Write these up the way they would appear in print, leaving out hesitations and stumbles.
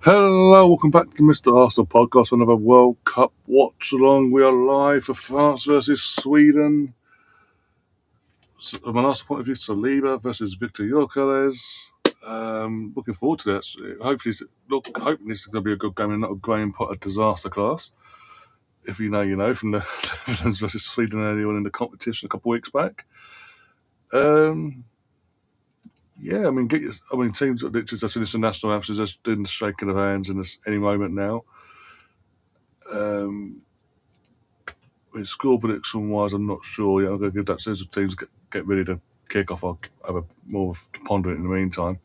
Hello, welcome back to the Mr. Arsenal podcast, another World Cup watch-along. We are live for France versus Sweden. From an Arsenal point of view, Saliba versus Victor Gyökeres. Looking forward to that. Hoping this is going to be a good game and not a Graham Potter disaster class. If you know, you know, from the Netherlands versus Sweden earlier on in the competition a couple of weeks back. Yeah, I mean, teams that literally just finished the national anthems, just doing the shaking of hands in any moment now. Score prediction wise, I'm not sure. Yeah, I'm going to give that sense of teams get ready to kick off. I'll have more of to ponder it in the meantime.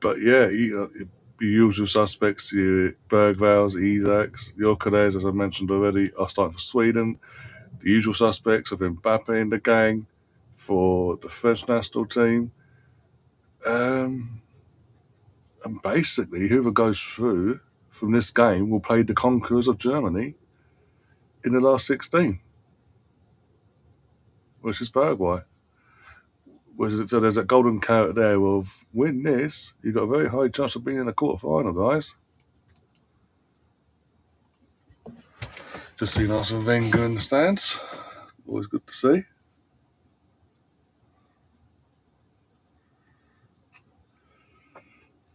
But yeah, your usual suspects, your Bergvals, Isaks, Gyökeres, as I mentioned already, are starting for Sweden. The usual suspects of Mbappe in the gang for the French national team. And basically, whoever goes through from this game will play the conquerors of Germany in the last 16, which is Paraguay. So there's that golden carrot there of win this, you've got a very high chance of being in the quarter-final, guys. Just seen Arsene Wenger in the stands. Always good to see.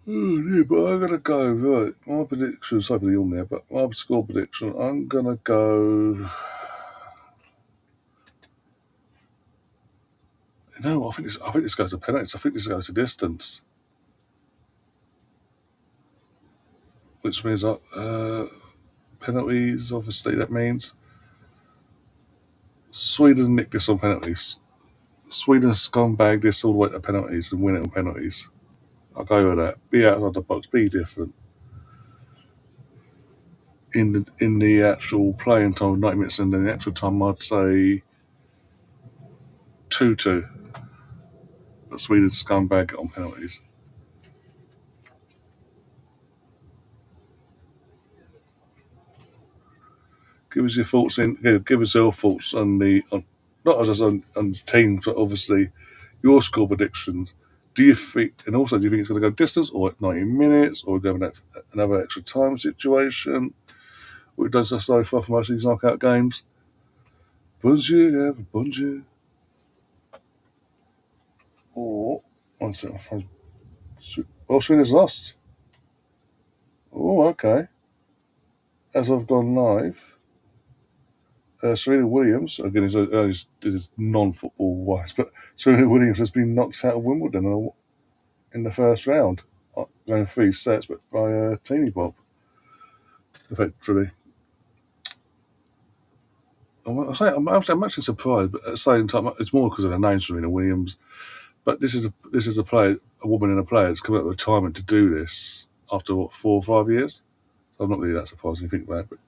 Oh dear, but I'm going to go, right, my prediction, sorry for the yawn there, but my score prediction, I'm going to go... No, I think this goes to penalties. I think this goes to distance. Which means penalties, obviously, that means Sweden nicked this on penalties. Sweden scumbag this all the way to penalties and win it on penalties. I'll go with that. Be outside the box, be different. In the actual playing time of 90 minutes, and then the actual time, I'd say 2-2. But Sweden scumbag it on penalties. Give us your thoughts give us your thoughts on not just on the teams, but obviously your score predictions. Do you think it's going to go distance or at 90 minutes, or go another extra time situation? We've done so far for most of these knockout games. Bonjour. Or one second. Sweden has lost. Oh, okay. As I've gone live, Serena Williams, again, this is non-football wise, but Serena Williams has been knocked out of Wimbledon in the first round, going 3 sets, but by a teeny bob, effectively. I'm actually surprised, but at the same time, it's more because of the name Serena Williams. But this is a woman in a player that's come out of retirement to do this after 4 or 5 years. So I'm not really that surprised when you think about it. But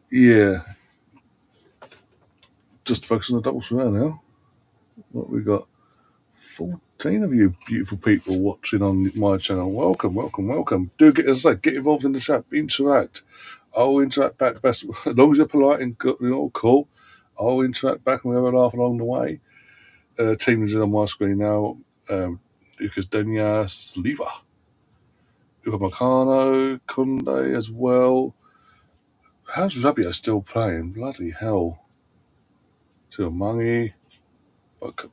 yeah, just focus on the double square now. What we got? 14 of you beautiful people watching on my channel. Welcome. Do get involved in the chat. Interact. I'll interact back best as long as you're polite and cool. I'll interact back and we have a laugh along the way. Team is on my screen now. Lucas Denyas, Saliba, Upamecano, Kunde as well. How's Rabiot still playing? Bloody hell. Tuamangi,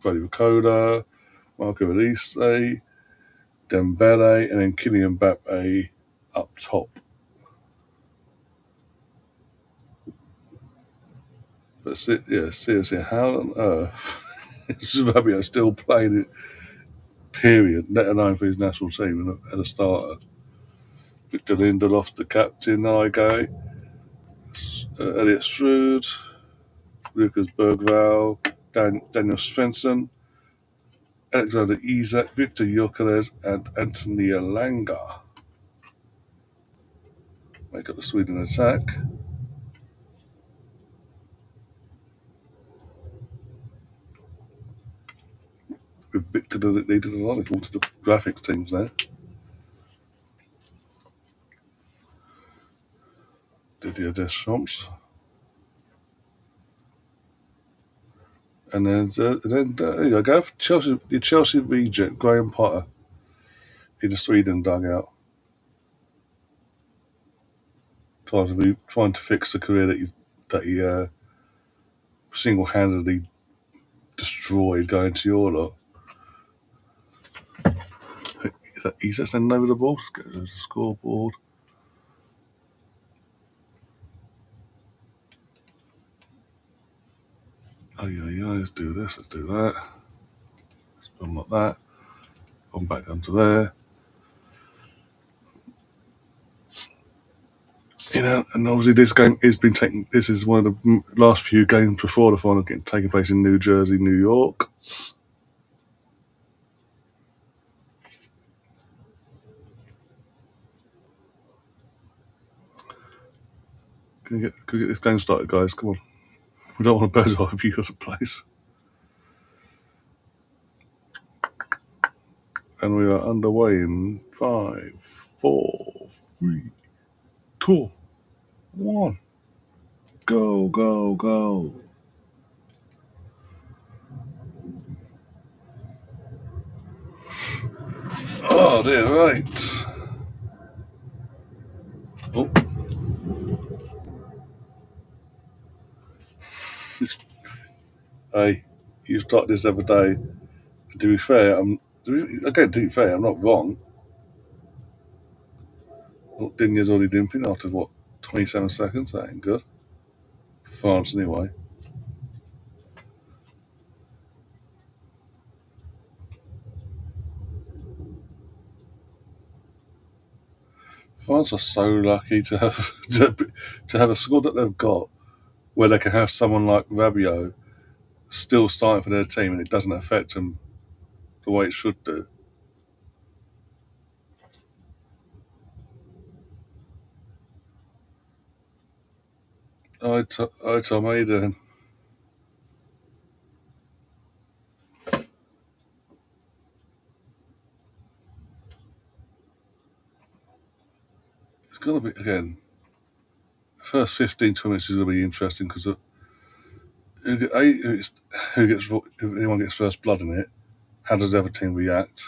Freddie Ricoda, Marco Elise, Dembele, and then Kylian Mbappe up top. But seriously, how on earth is Rabiot still playing it? Period. Let alone for his national team as a starter. Victor Lindelof, the captain, Nigel, Elliot Stroud, Lucas Bergvall, Daniel Svensson, Alexander Isak, Victor Gyökeres, and Anthony Elanga make up the Sweden attack. With Victor needed a lot according to the graphics teams there. Didier Deschamps. And then there you go. Chelsea reject Graham Potter in the Sweden dugout. trying to fix the career that he single-handedly destroyed going to your lot. He's just sending over the ball. Let's go to the scoreboard. Oh yeah, let's do this, let's do that. Let's put them like that. Put them back onto there. And obviously this game has been taken. This is one of the last few games before the final getting taking place in New Jersey, New York. Can we get this game started, guys? Come on. We don't want a bird's eye view of the place. And we are underway in 5, 4, 3, 2, 1. Go, go, go. Oh, dear, right. Oh. Hey, you start this every day. To be fair, I'm not wrong. Well, Dinya's already dimping after 27 seconds? That ain't good. For France, anyway. France are so lucky to have to have a squad that they've got where they can have someone like Rabiot still starting for their team and it doesn't affect them the way it should do. Hi, Tom, how you doing? It's going to be, again, the first 15, 20 minutes is going to be interesting because if anyone gets first blood in it, how does the other team react?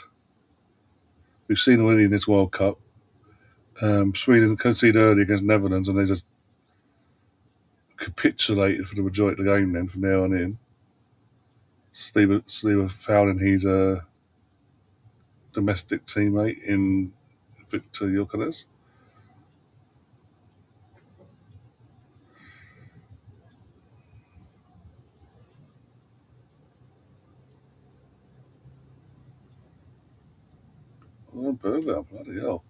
We've seen already in this World Cup, Sweden conceded early against Netherlands and they just capitulated for the majority of the game then from there on in. Sliwa fouling his domestic teammate in Victor Gyökeres. Oh, Burger, bloody hell.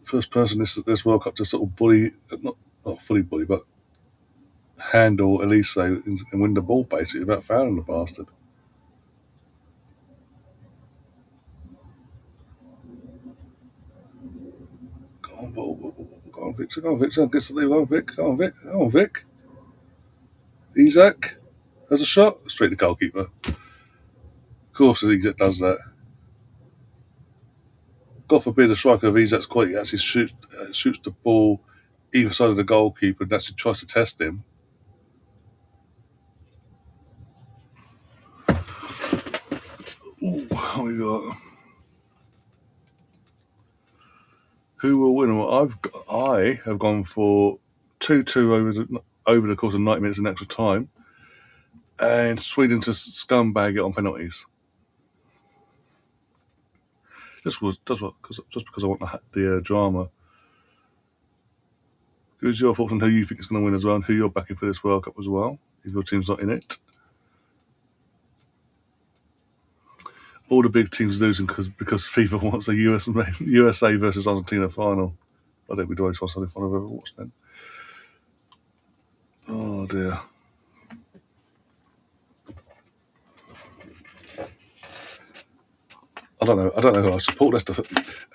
First person this World Cup to sort of bully, not fully bully, but handle Elise and win the ball basically without fouling the bastard. Go on, go on, Victor, go on, Victor. Get to leave, go on, Vic, go on, Vic, go on, Vic. Isaac has a shot, straight to goalkeeper. Of course, Isaac does that. God forbid a striker of Isaac's quality actually shoots the ball either side of the goalkeeper and actually tries to test him. Ooh, what we got? Who will win? Well, I have gone for 2-2 over the course of 90 minutes in extra time, and Sweden to scumbag it on penalties. Just because I want the drama. Who's your thoughts on who you think is going to win as well, and who you're backing for this World Cup as well? If your team's not in it, all the big teams losing because FIFA wants a USA versus Argentina final. I don't think we'd always watch something fun I've ever watched then. Oh dear. I don't know who I support.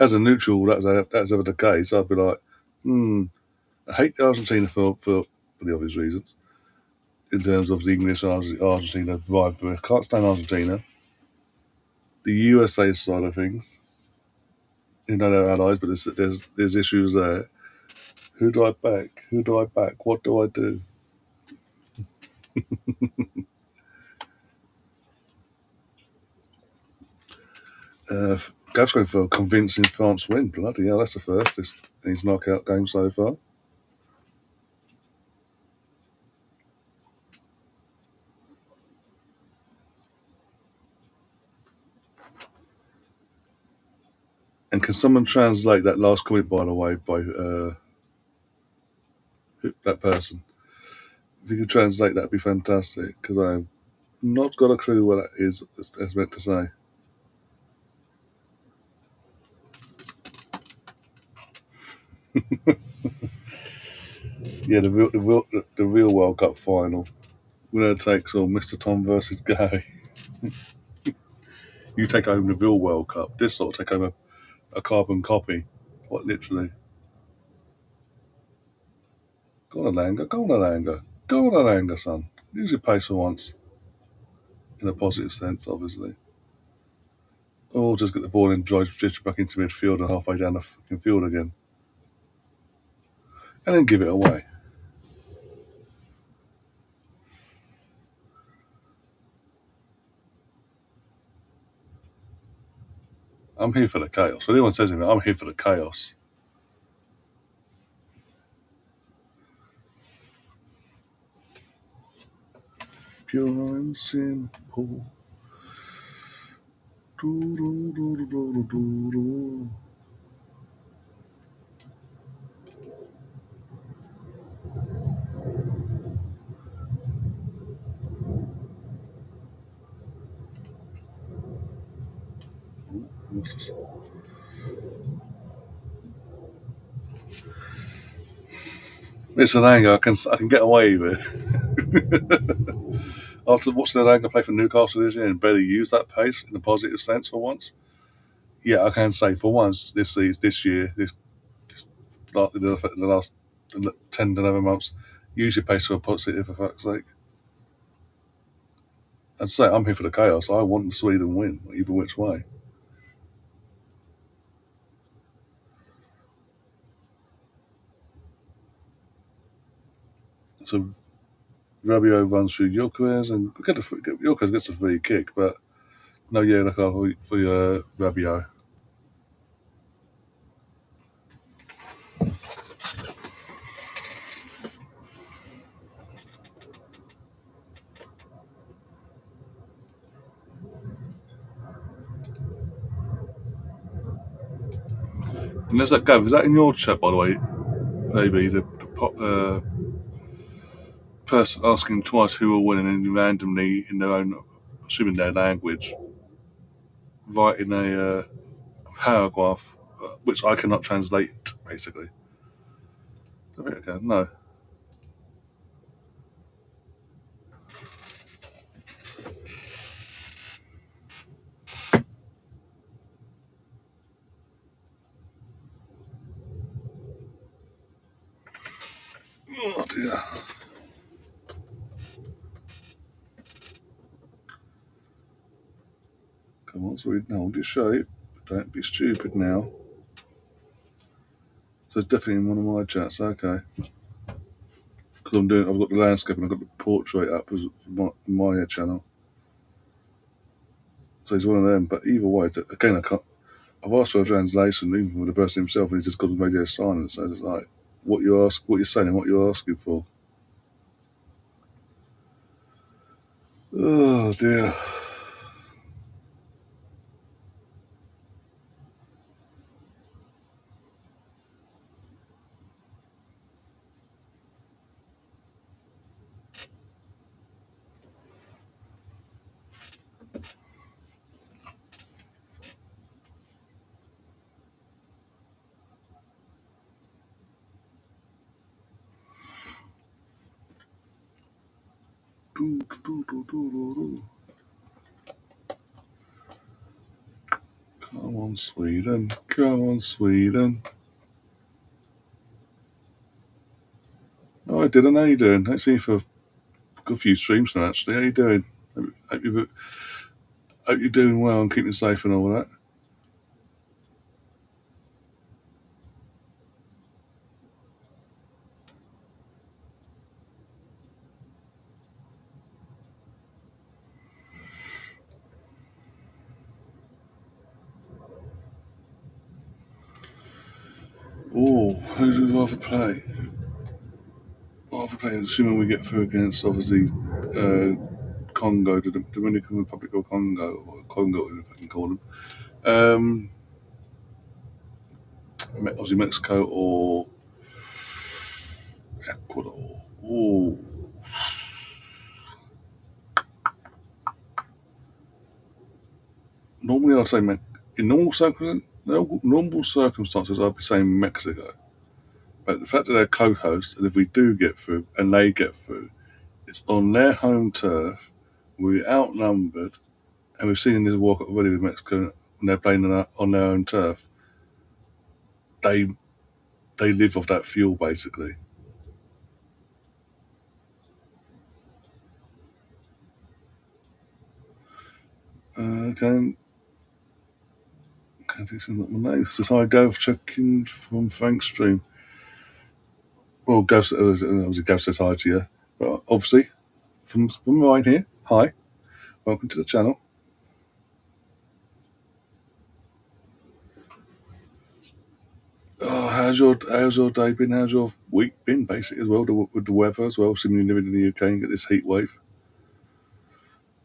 As a neutral, that's ever the case. I'd be like, I hate Argentina for the obvious reasons. In terms of the English Argentina rivalry, I can't stand Argentina. The USA side of things, they're allies, but there's issues there. Who do I back? Who do I back? What do I do? Gav's going for a convincing France win. Bloody hell, that's the first in his knockout game so far. And can someone translate that last comment, by the way, by that person? If you could translate, that'd be fantastic, because I've not got a clue what that is as meant to say. Yeah, the real World Cup final. Winner takes all, Mr. Tom versus Gay. You take home the real World Cup. This sort of take home a carbon copy. What, literally? Go on, Alanga. Go on, Alanga. Go on, Alanga, son. Use your pace for once. In a positive sense, obviously. Or just get the ball and drive back into midfield and halfway down the fucking field again. And then give it away. I'm here for the chaos. When anyone says anything, I'm here for the chaos. Pure and simple. Do, do, do, do, do, do, do. What's this? It's an anger. I can get away with it. After watching an anger play for Newcastle this year and barely use that pace in a positive sense for once, yeah, I can say for once this year, the last 10 to 11 months, use your pace for a positive, for fuck's sake. I'd say I'm here for the chaos. I want Sweden win, either which way. So Rabiot runs through Gyökeres and Gyökeres gets a free kick, but no yellow card for Rabiot. And there's that Gav. Is that in your chat, by the way? Maybe the person asking twice who will win, and then randomly in their own, assuming their language, writing a paragraph which I cannot translate, basically. Okay, no. Oh dear. Come on, so hold your shape. Don't be stupid now. So it's definitely in one of my chats, okay. Because I've got the landscape and I've got the portrait up as for my channel. So he's one of them. But either way, again, I've asked for a translation, even for the person himself, and he's just got the radio silence. So it's like, what you're saying, and what you're asking for. Oh dear. Do, do, do, do, do, do. Come on, Sweden. Come on, Sweden. Oh, I didn't. How you doing? I've seen you for a few streams now, actually. How you doing? Hope you're doing well and keeping safe and all that. Oh, who do we rather play? Rather play, assuming we get through against obviously Congo, the Dominican Republic or Congo, if I can call them. Obviously Mexico or Ecuador. Oh, normally I'd say in normal circumstances I'd be saying Mexico. But the fact that they're co-hosts, and if we do get through and they get through, it's on their home turf. We're outnumbered, and we've seen in this World Cup already with Mexico when they're playing on their own turf. They they live off that fuel basically. Okay, can't do something my name. This is how I go checking from Frank's stream. Well, Ghost obviously Ghost says hi to you, but obviously from right here. Hi, welcome to the channel. Oh, how's your day been? How's your week been? Basically, as well with the weather as well. Seemingly living in the UK and get this heat wave.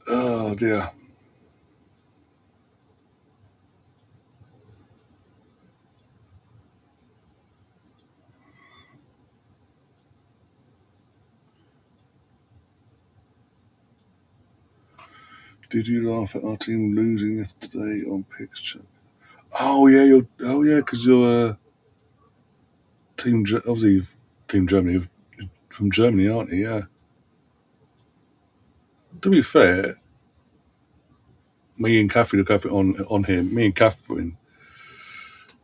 Oh dear. Did you laugh at our team losing yesterday on picture? Oh yeah, because you're obviously team Germany from Germany, aren't you? Yeah. To be fair, me and Catherine look up on him. Me and Catherine,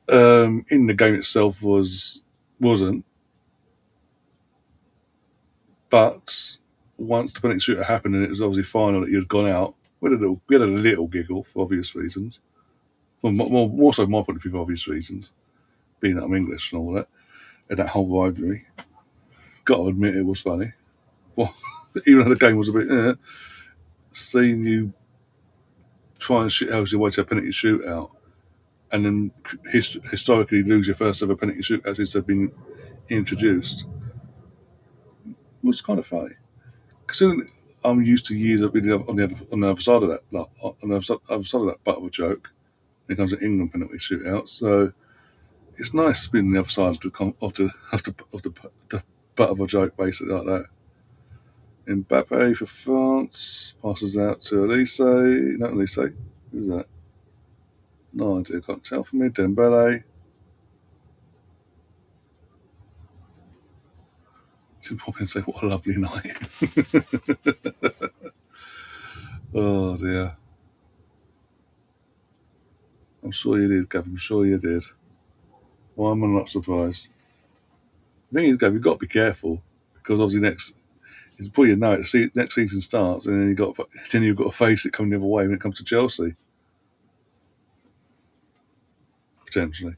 in the game itself wasn't, but once the penalty shooter happened and it was obviously final that you'd gone out, we had a little giggle for obvious reasons. Well, more so my point of view for obvious reasons, being that I'm English and all that, and that whole rivalry. Got to admit it was funny. Well, even though the game was a bit, seeing you try and shit house your way to a penalty shootout, and then historically lose your first ever penalty shootout since they've been introduced, was kind of funny. Considering I'm used to years of being on the other side of that, like on the other side of that butt of a joke when it comes to England penalty shootout. So it's nice being on the other side of the butt of a joke, basically like that. Mbappe for France passes out to Elise. Not Elise. Who's that? No idea. Can't tell from me. Dembele. Should pop in and say, "What a lovely night." Oh dear. I'm sure you did, Gav. I'm sure you did. Why am I not surprised? The thing is, Gav, you've got to be careful because obviously before you know it, next season starts, and then you've got to face it coming the other way when it comes to Chelsea potentially.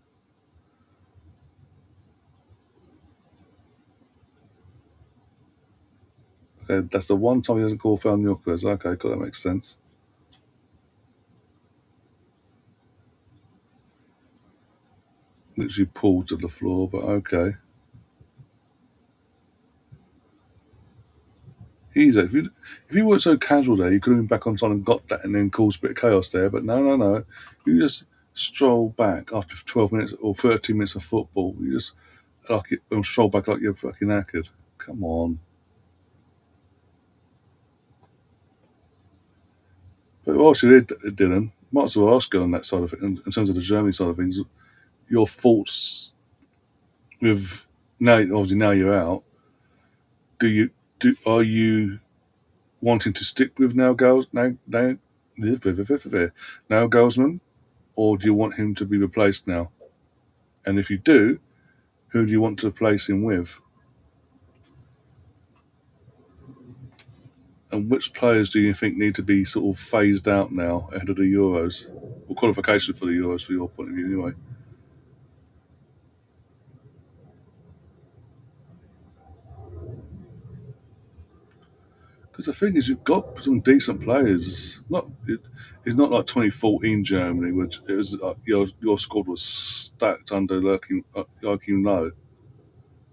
Okay, that's the one time he doesn't call foul Newcastle. Okay, cool, that makes sense. Literally pulled to the floor, but okay. Easy. If you weren't so casual there, you could have been back on time and got that, and then caused a bit of chaos there. But no, no, no. You just stroll back after 12 minutes or 13 minutes of football. You just stroll back like you're fucking knackered. Come on. But whilst you're here, Dylan, might as well ask you on that side of it, in terms of the Germany side of things, your thoughts with now you're out. Do you are you wanting to stick with now Gosman, or do you want him to be replaced now? And if you do, who do you want to replace him with? And which players do you think need to be sort of phased out now ahead of the Euros, or qualification for the Euros, for your point of view, anyway? the thing is, you've got some decent players. It's not like 2014 Germany, which it was your squad was stacked under Joachim Low,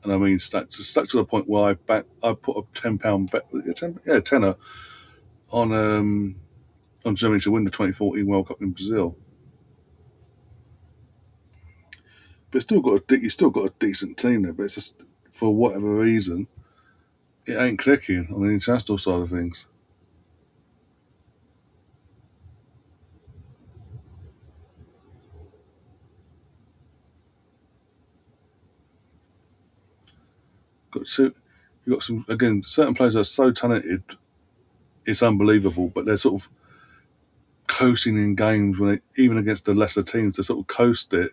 and I mean stacked to the point where I put a £10 bet, tenner on Germany to win the 2014 World Cup in Brazil. But you still got a decent team there, but it's just for whatever reason it ain't clicking on the international side of things. Got two, you got some again. Certain players are so talented, it's unbelievable. But they're sort of coasting in games even against the lesser teams, they sort of coast it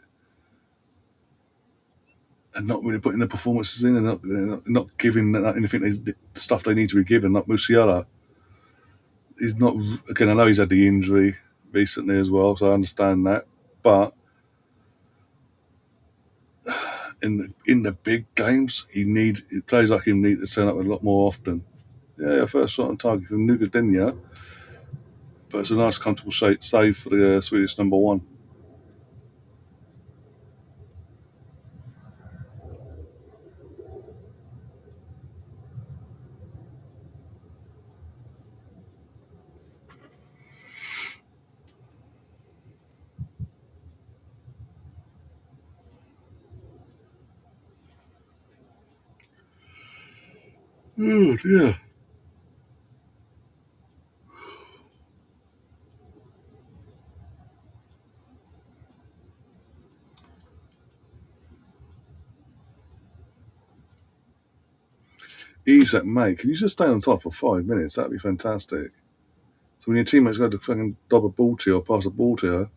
and not really putting the performances in, and not giving anything the stuff they need to be given. Like Musiala, he's not. Again, I know he's had the injury recently as well, so I understand that. But in the big games, players like him need to turn up a lot more often. Yeah, first shot on target from Nugadinha, but it's a nice, comfortable save for the Swedish number one. Oh, yeah. Isak, mate, can you just stay on top for 5 minutes? That'd be fantastic. So when your teammates go to fucking dob a ball to you or pass a ball to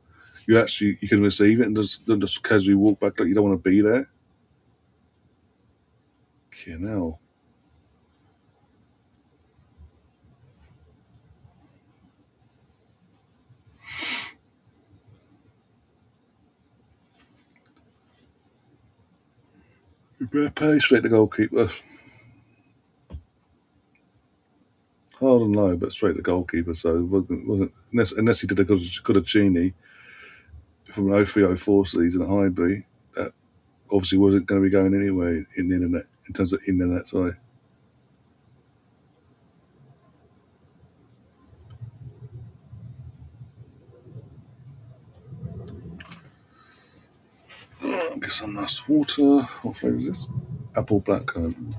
you, you can receive it and just casually walk back like you don't want to be there. Fucking hell. You better pay straight to goalkeeper. Hard and low, but straight to goalkeeper. So it wasn't unless he did a good Genie from an 0304 season at Highbury. That obviously wasn't going to be going anywhere in the internet in terms of internet. Sorry. Get some nice water. What flavour is this? Apple blackcurrant.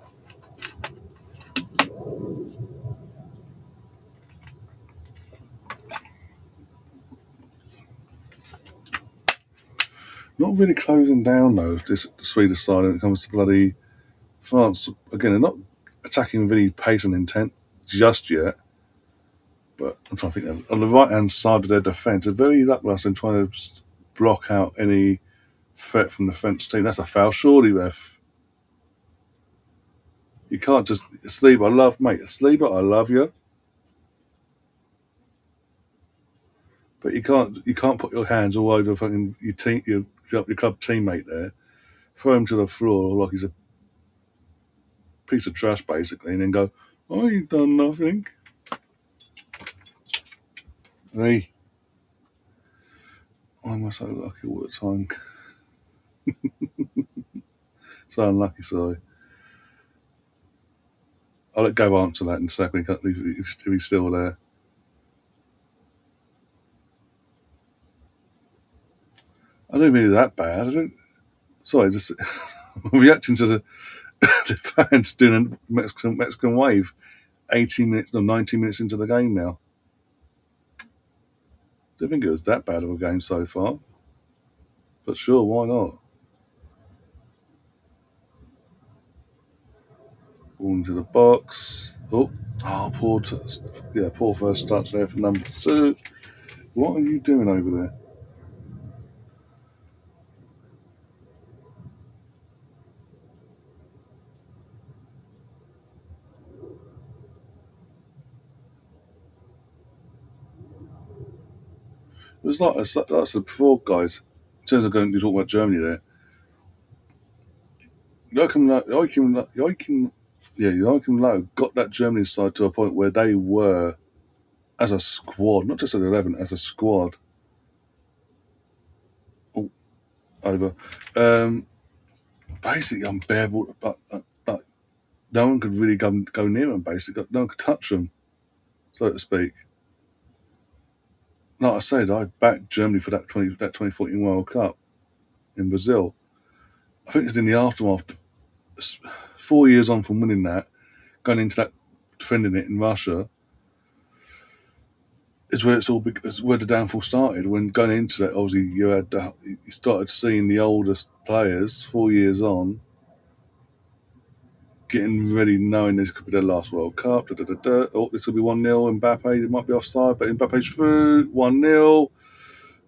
Not really closing down though. This Swedish side when it comes to bloody France. Again, they're not attacking with any pace and intent just yet. But I'm trying to think. On the right hand side of their defence, they're very lacklustre in trying to block out any threat from the French team. That's a foul, surely, ref. You can't just Sleeper. Sleeper. I love you, but you can't put your hands all over fucking your club teammate there, throw him to the floor like he's a piece of trash basically, and then go, "I ain't done nothing." Hey, why am I so lucky all the time? So unlucky, sorry. I'll let Gav answer that in a second if he's still there. I don't mean it that bad. I don't. Sorry, just reacting to the fans doing a Mexican wave. 18 minutes, no, 19 minutes into the game now. Don't think it was that bad of a game so far, but sure, why not? Ball into the box. Poor, poor first touch there for number two. What are you doing over there? It was like I said before, guys. In terms of going to talk about Germany there, Joachim Joachim Low got that Germany side to a point where they were, as a squad, not just an 11, as a squad, over, basically unbearable. But no one could really go near them. Basically, no one could touch them, so to speak. Like I said, I backed Germany for that 2014 World Cup in Brazil. I think it's in the aftermath, 4 years on from winning that, going into that, defending it in Russia, is where is where the downfall started. When going into that, obviously you started seeing the oldest players 4 years on getting ready, knowing this could be their last World Cup. Oh, this will be 1-0. Mbappe, it might be offside, but Mbappe's through 1-0.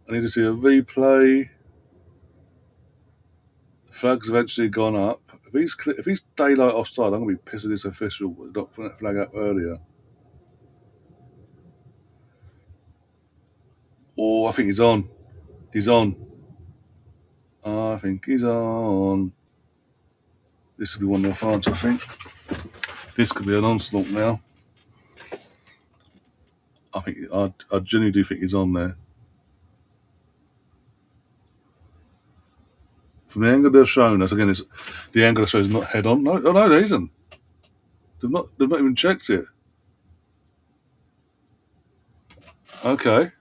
I need to see a replay. The flag's eventually gone up. If he's daylight offside, I'm going to be pissed at this official for not putting that flag up earlier. Oh, I think he's on. He's on. I think he's on. This will be 1-0 France, I think. This could be an onslaught now. I genuinely do think he's on there. From the angle they've shown us, again, it's the angle that shows not head on. No, there isn't. They've not even checked it. Okay.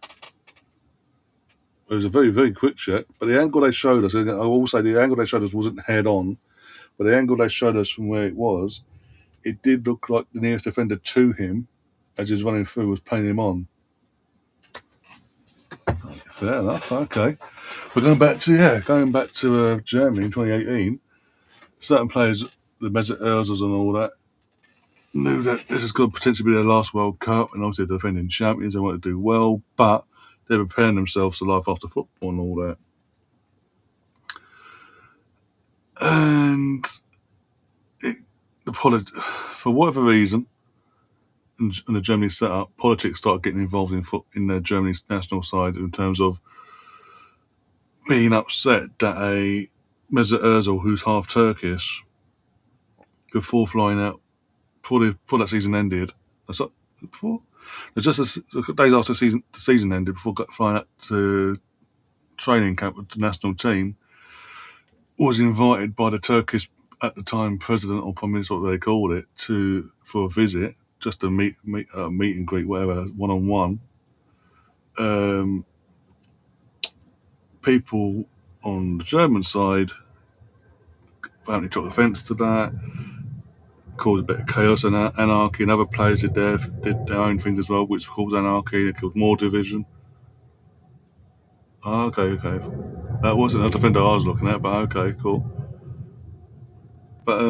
It was a very, very quick check, but the angle they showed us, I will say the angle they showed us wasn't head on, but the angle they showed us from where it did look like the nearest defender to him, as he was running through, was playing him on. Fair enough, okay. But going back to Germany in 2018, certain players, the Mesut Ozils and all that, knew that this is going to potentially be their last World Cup, and obviously they're defending champions, they want to do well, but they're preparing themselves for life after football and all that. And for whatever reason, in the Germany setup, politics started getting involved in the Germany's national side in terms of being upset that a Mesut Ozil, who's half Turkish, before flying out, before that season ended, just days after the season ended, before flying out to training camp with the national team, was invited by the Turkish, at the time, president or prime minister, what they called it, for a visit, just to meet and greet, whatever, one-on-one. People on the German side apparently took offence to that, caused a bit of chaos and anarchy, and other players did their own things as well, which caused anarchy. It caused more division. Oh, okay. That wasn't a defender I was looking at, but okay, cool. But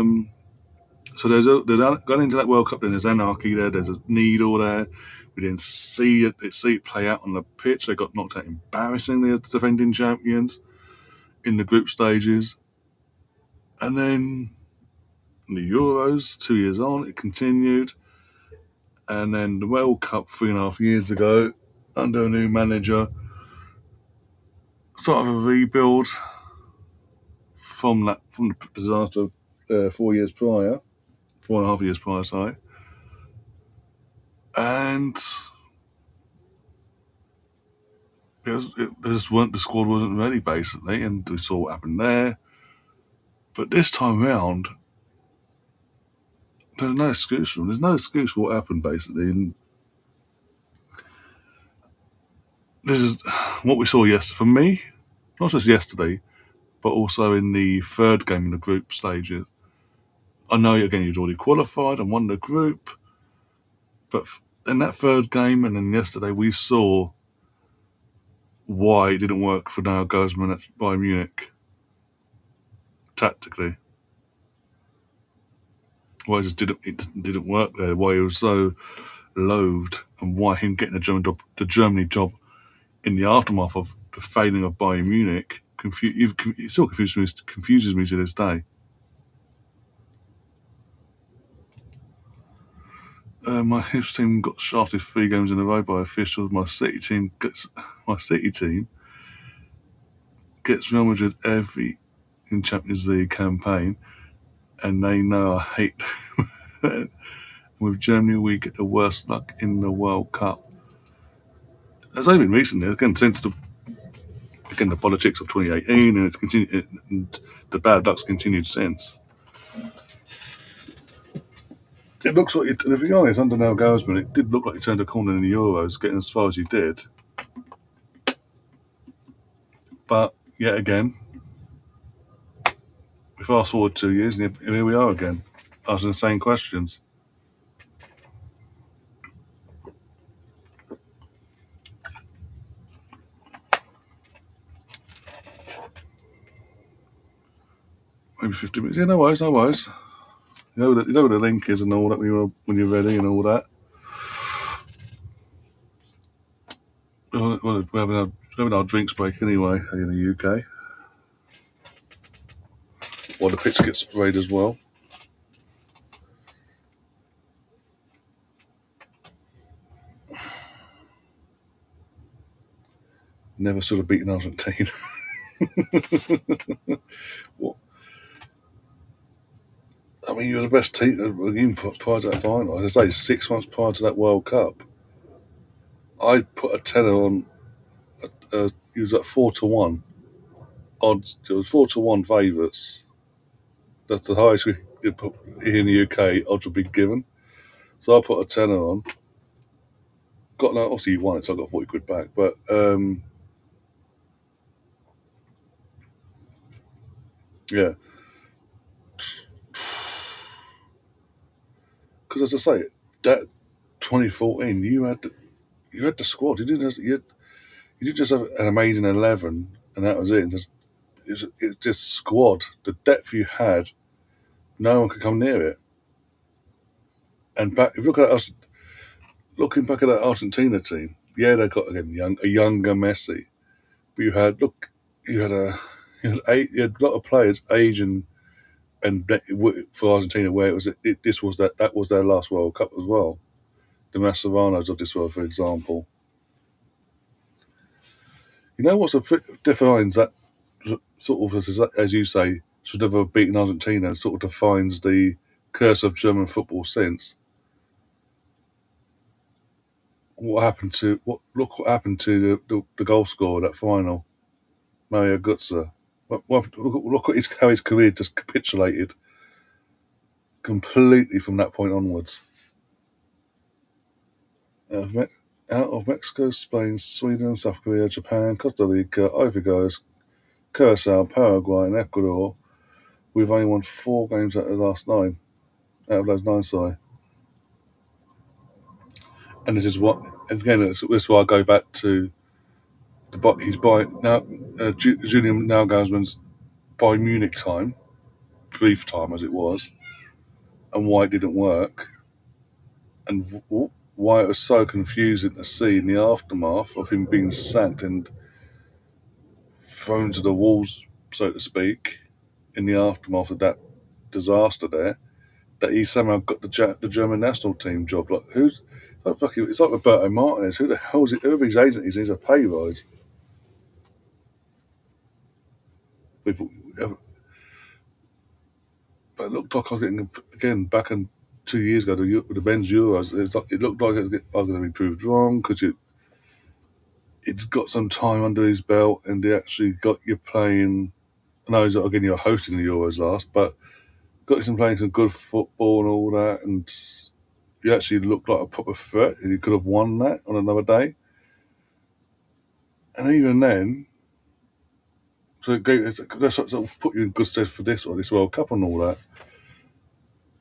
so there's going into that World Cup, then there's anarchy there. There's a needle there. We didn't see it play out on the pitch. They got knocked out embarrassingly as the defending champions in the group stages, and then the Euros 2 years on, it continued, and then the World Cup 3.5 years ago, under a new manager, sort of a rebuild from the disaster 4 years prior, 4.5 years prior, sorry. And the squad wasn't ready, basically, and we saw what happened there. But this time round, there's no excuse for them. There's no excuse for what happened, basically. And this is what we saw yesterday. For me, not just yesterday, but also in the third game in the group stages. I know, again, you'd already qualified and won the group, but in that third game and then yesterday, we saw why it didn't work for Nagelsmann at Bayern Munich tactically. Why it didn't work there, why he was so loathed, and why him getting the Germany job in the aftermath of the failing of Bayern Munich it still confuses me to this day. My Hibs team got shafted 3 games in a row by officials. My City team gets Real Madrid every in Champions League campaign, and they know I hate with Germany we get the worst luck in the World Cup. It's only been recently, again, since the politics of 2018, and it's continued, and the bad luck's continued since. It looks like, to be honest, under Neil Gosman, it did look like he turned a corner in the Euros, getting as far as he did. But yet again, we fast forward 2 years, and here we are again, asking the same questions. Maybe 50 minutes. Yeah, no worries, no worries. You know where the link is and all that when you're ready and all that. We're having our drinks break anyway in the UK. While the pitch gets sprayed as well. Never should have beaten Argentina. What? I mean, you're the best team even prior to that final. As I say, 6 months prior to that World Cup, I put a tenner on. It was at 4-1 odds. It was 4-1 favourites. That's the highest we could put here in the UK. Odds would be given. So I put a tenner on. Got no. Obviously, you won it, so I got 40 quid back. But yeah, because as I say, that 2014, you had the squad. You didn't just have an amazing 11, and that was it. It just squad. The depth you had, no one could come near it. And back, if you look at us, looking back at that Argentina team, yeah, they got again a younger Messi, but you had a lot of players aging and for Argentina where that was their last World Cup as well. The Mascherano's of this world, for example. You know what's defines that sort of, as you say, should never have beaten Argentina, sort of defines the curse of German football since. Look what happened to the goal scorer that final, Mario Götze. Look at how his career just capitulated completely from that point onwards. Out of Mexico, Spain, Sweden, South Korea, Japan, Costa Rica, Ivory Coast, Curacao, Paraguay, and Ecuador, we've only won 4 games out of the last 9. Out of those 9, sorry. And this is what, and again, this is why I go back to he's by now, Julian Nagelsmann's Bayern Munich time, brief time as it was, and why it didn't work, and why it was so confusing to see in the aftermath of him being sacked and thrown to the walls, so to speak, in the aftermath of that disaster there, that he somehow got the German national team job. Like it's like Roberto Martinez. Who the hell is it? Whoever his agent is, needs a pay rise. With, but it looked like I was getting again back in 2 years ago the men's Euros. It looked like I was going to be proved wrong because it's got some time under his belt and they actually got you playing. I know again you're hosting the Euros last, but got you playing some good football and all that, and you actually looked like a proper threat, and you could have won that on another day. And even then, so that's what sort of put you in good stead for this World Cup and all that.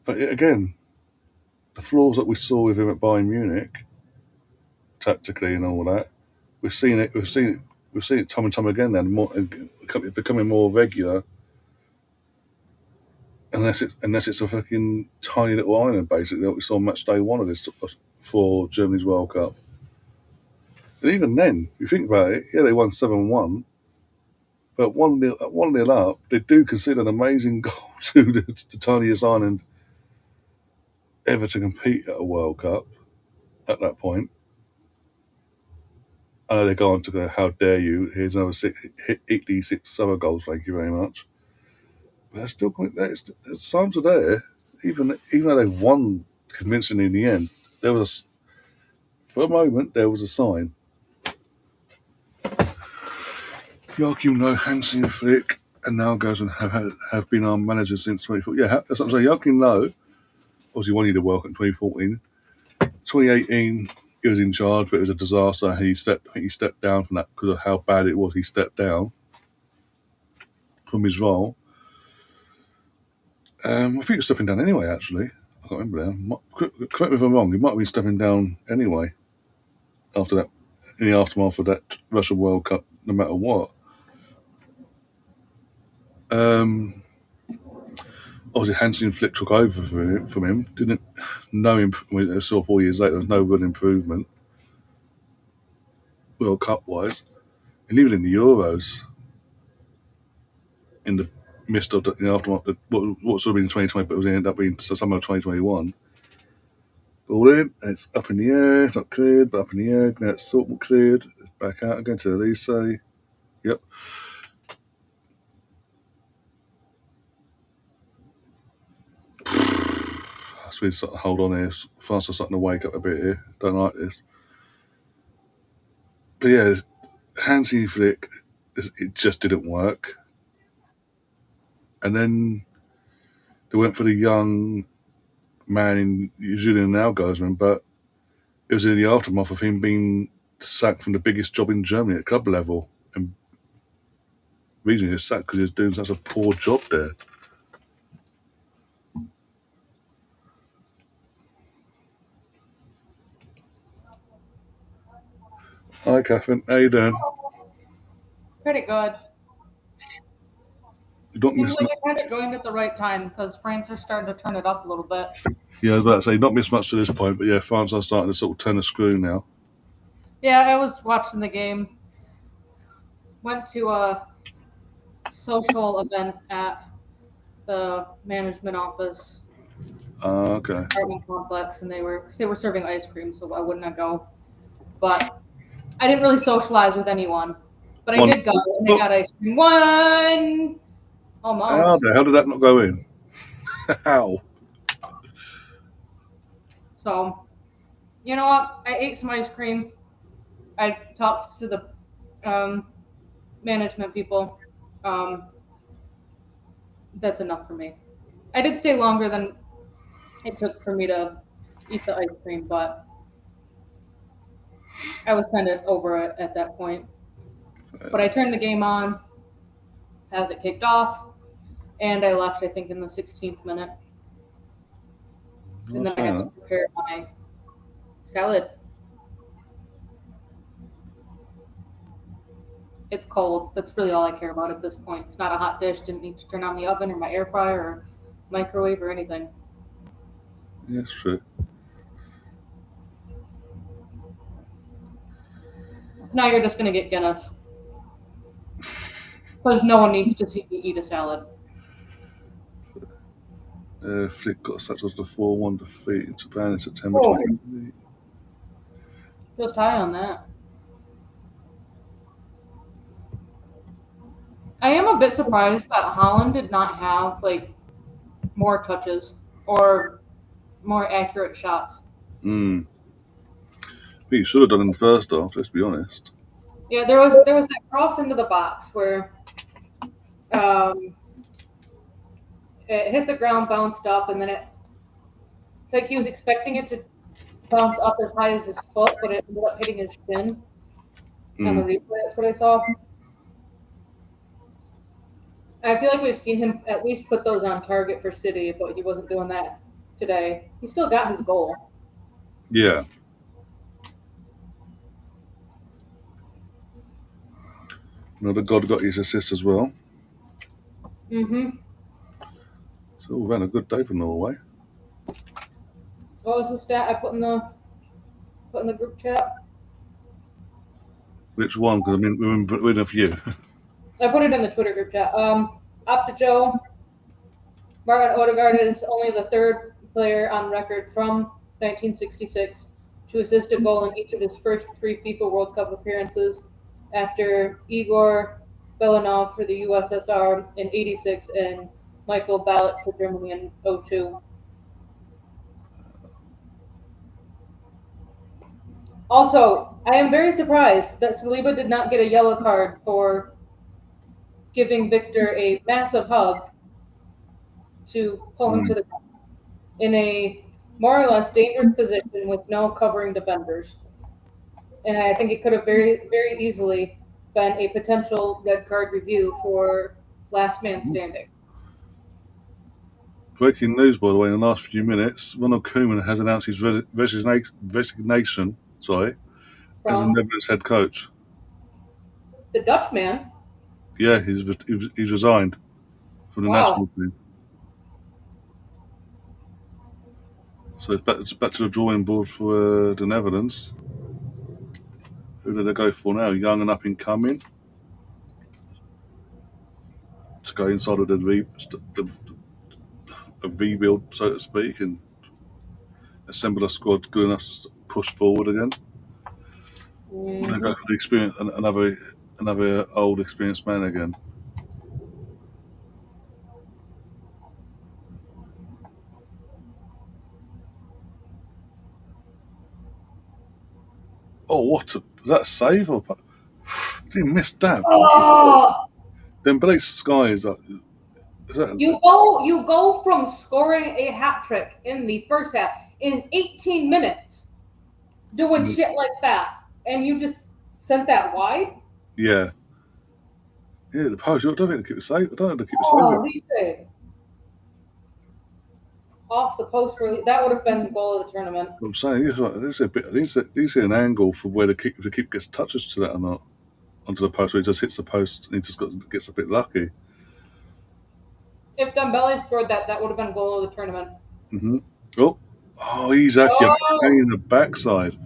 But again, the flaws that we saw with him at Bayern Munich, tactically and all that, we've seen it time and time again. Then becoming more regular, unless it's a fucking tiny little island basically that we saw match day 1 of this for Germany's World Cup. And even then, if you think about it, yeah, they won 7-1, but 1-0 up, they do concede an amazing goal to the tiniest island ever to compete at a World Cup at that point. I know they go on to go, how dare you, here's another 86 other goals, thank you very much. But that's still quite. The signs are there, even though they won convincingly in the end. There was for a moment there was a sign. Joachim Low, Hansi Flick, and now goes and have been our managers since 2014. Yeah, that's what I'm saying. Joachim Low obviously won the World Cup in 2014. 2018, he was in charge, but it was a disaster. I think he stepped down from that because of how bad it was. He stepped down from his role. I think he was stepping down anyway. Actually, I can't remember now. Correct me if I'm wrong. He might have been stepping down anyway after that, in the aftermath of that Russian World Cup. No matter what. Obviously, Hansi Flick took over from him. Didn't know him. I saw 4 years later. There was no real improvement, World Cup wise, and even in the Euros, in the midst of the aftermath, what sort of been 2020, but it was ended up being summer of 2021. All in, and it's up in the air. It's not cleared, but up in the air. Now it's sort of cleared. It's back out again to Elise. Yep. So we sort of hold on here. France are starting to wake up a bit here. Don't like this. But yeah, Hansi Flick, it just didn't work. And then they went for the young man in Julian Nagelsmann, but it was in the aftermath of him being sacked from the biggest job in Germany at club level. And the reason he was sacked because he was doing such a poor job there. Hi, Catherine. How you doing? Pretty good. You don't Seems miss like much. I kind of joined at the right time because France are starting to turn it up a little bit. Yeah, I was about to say, not miss much to this point, but yeah, France are starting to sort of turn the screw now. Yeah, I was watching the game. Went to a social event at the management office Okay. apartment complex, and they were serving ice cream, so why wouldn't I go? But I didn't really socialize with anyone. But I One. did go, and they Oh, got ice cream. One how almost. the hell did that not go in? How? So you know what? I ate some ice cream. I talked to the um, management people. Um, that's enough for me. I did stay longer than it took for me to eat the ice cream, but I was kind of over it at that point. But I turned the game on as it kicked off, and I left, I think, in the 16th minute. And Well, then I fair got to enough. prepare my salad. It's cold. That's really all I care about at this point. It's not a hot dish. Didn't need to turn on the oven or my air fryer or microwave or anything. Yeah, it's true. Now you're just going to get Guinness. Because no one needs to see me eat a salad. Flick got such as the 4-1 defeat in Japan in September Oh, 2020. just high on that. I am a bit surprised that Holland did not have like more touches or more accurate shots. Mm. He should have done in the first half, let's be honest. Yeah, there was that cross into the box where um, it hit the ground, bounced up, and then it's like he was expecting it to bounce up as high as his foot, but it ended up hitting his shin on the Mm. replay. That's what I saw. I feel like we've seen him at least put those on target for City, but he wasn't doing that today. He still got his goal. Yeah. Another God got his assist as well. Mm-hmm. So we ran a good day for Norway. What was the stat I put in the group chat? Which one? Because I mean, we're in a few. I put it in the Twitter group chat. Up to Joe, Martin Odegaard is only the third player on record from 1966 to assist a goal in each of his first three FIFA World Cup appearances, after Igor Belanov for the USSR in '86 and Michael Ballack for Germany in 02. Also, I am very surprised that Saliba did not get a yellow card for giving Victor a massive hug to pull him to the ground in a more or less dangerous position with no covering defenders. And I think it could have very easily been a potential red card review for last man standing. Breaking news, by the way, in the last few minutes, Ronald Koeman has announced his resignation. Sorry, as the From Netherlands head coach. the Dutchman. Yeah, he's resigned from the national Wow. team. So it's back to the drawing board for the Netherlands. Who do they go for now? Young and up and coming to go inside of the rebuild, so to speak, and assemble a squad good enough to push forward again. They go Mhm. for the experience, another old experienced man again. Oh, what a, was that a save or did he miss that? Oh! Dembele's sky is that You go from scoring a hat trick in the first half in 18 minutes, doing shit like that, and you just sent that wide. yeah. Yeah, the post. I don't think they keep it safe. I don't think they keep it safe. Oh, he said off the post for that would have been the goal of the tournament. I'm saying there's a bit. There's an angle for where the keep gets touches to that or not onto the post. Where he just hits the post and he just gets a bit lucky. If Dembele scored that, that would have been goal of the tournament. Hmm. Oh, he's actually a Oh, pain in the backside.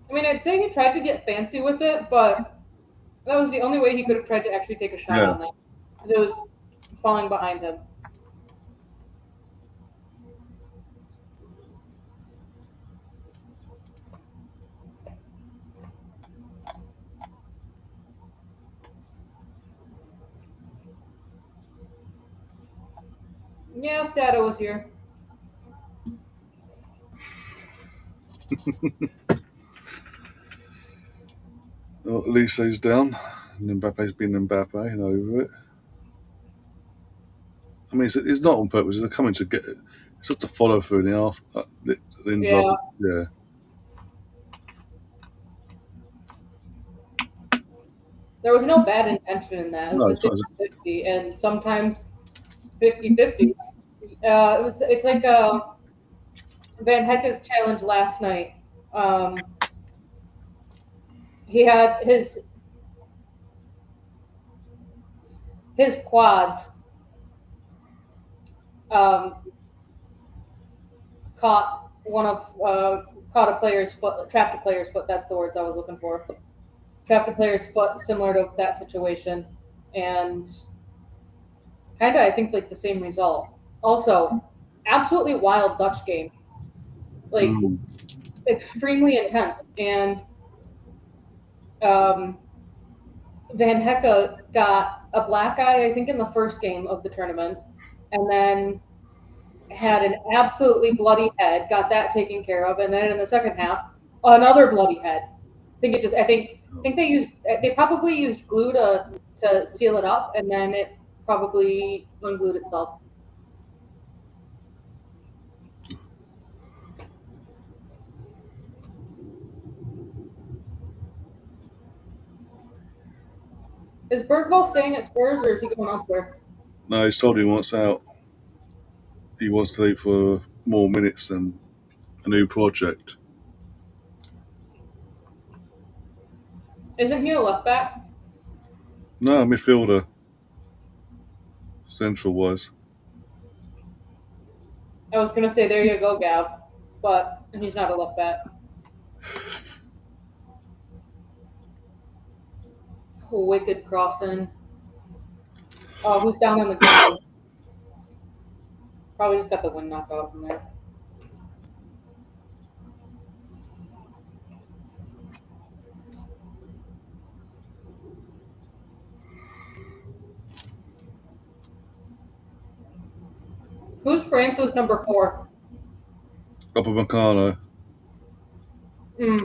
I mean, I'd say he tried to get fancy with it, but that was the only way he could have tried to actually take a shot Yeah. on that because it was falling behind him. Yeah, Stato was here. Well, Elise's down, and Mbappe's been Mbappe and over it. I mean, it's not on purpose. They're coming to get it. It's just a follow through in the half. Lindelof, Yeah, yeah. there was no bad intention in that. It was No, a it's not. 50-50, and sometimes 50-50s. It's like Van Hecke's challenge last night. He had his quads um, caught caught a player's foot, trapped a player's foot. That's the words I was looking for. Trapped a player's foot, similar to that situation, and kind of I think like the same result. Also, absolutely wild Dutch game, like Mm. extremely intense, and um, Van Hecke got a black eye, I think, in the first game of the tournament, and then had an absolutely bloody head, got that taken care of, and then in the second half, another bloody head. I think they probably used glue to seal it up, and then it probably unglued itself. Is Bergvall staying at Spurs, or is he going elsewhere? No, he's told he wants out. He wants to leave for more minutes and a new project. Isn't he a left back? No, midfielder, central wise. I was gonna say there you go, Gav, but he's not a left back. Wicked crossing. Oh, who's down on the ground? Probably just got the wind knocked out from there. Who's France's number 4? Upper Meccano. Hmm.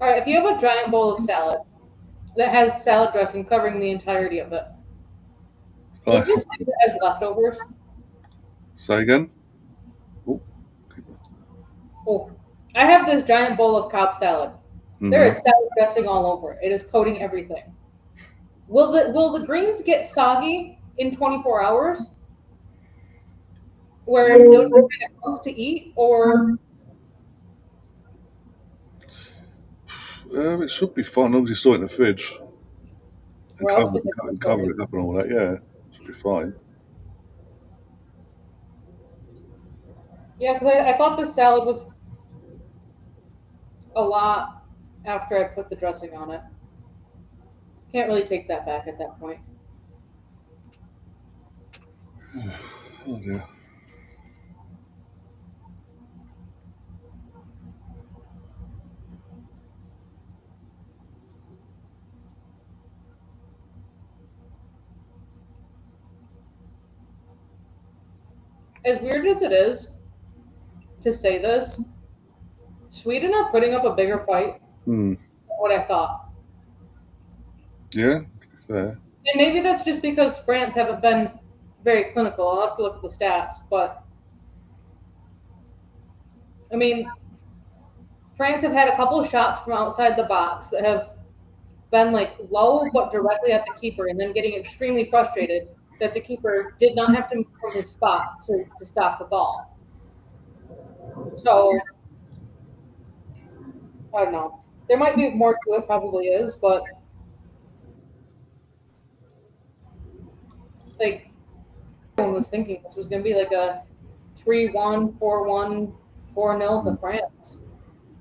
All right, if you have a giant bowl of salad that has salad dressing covering the entirety of it, would you save it as leftovers? Say again? Oh. Oh, I have this giant bowl of Cobb salad. There is Mm-hmm. salad dressing all over it. It is coating everything. Will the greens get soggy in 24 hours? Where they'll be kind of gross to eat, or It should be fine as long as you store it in the fridge and well, cover it, specifically and sorry. cover it up and all that. Yeah, should be fine. Yeah, because I thought this salad was a lot after I put the dressing on it. Can't really take that back at that point. Oh dear. As weird as it is to say this, Sweden are putting up a bigger fight Hmm. than what I thought. Yeah, to be fair. And maybe that's just because France haven't been very clinical. I'll have to look at the stats, but I mean, France have had a couple of shots from outside the box that have been like low but directly at the keeper, and then getting extremely frustrated that the keeper did not have to move from his spot to stop the ball. So I don't know. There might be more to it, probably is, but like everyone was thinking this was going to be like a 3-1, 4-1, 4-0 to France.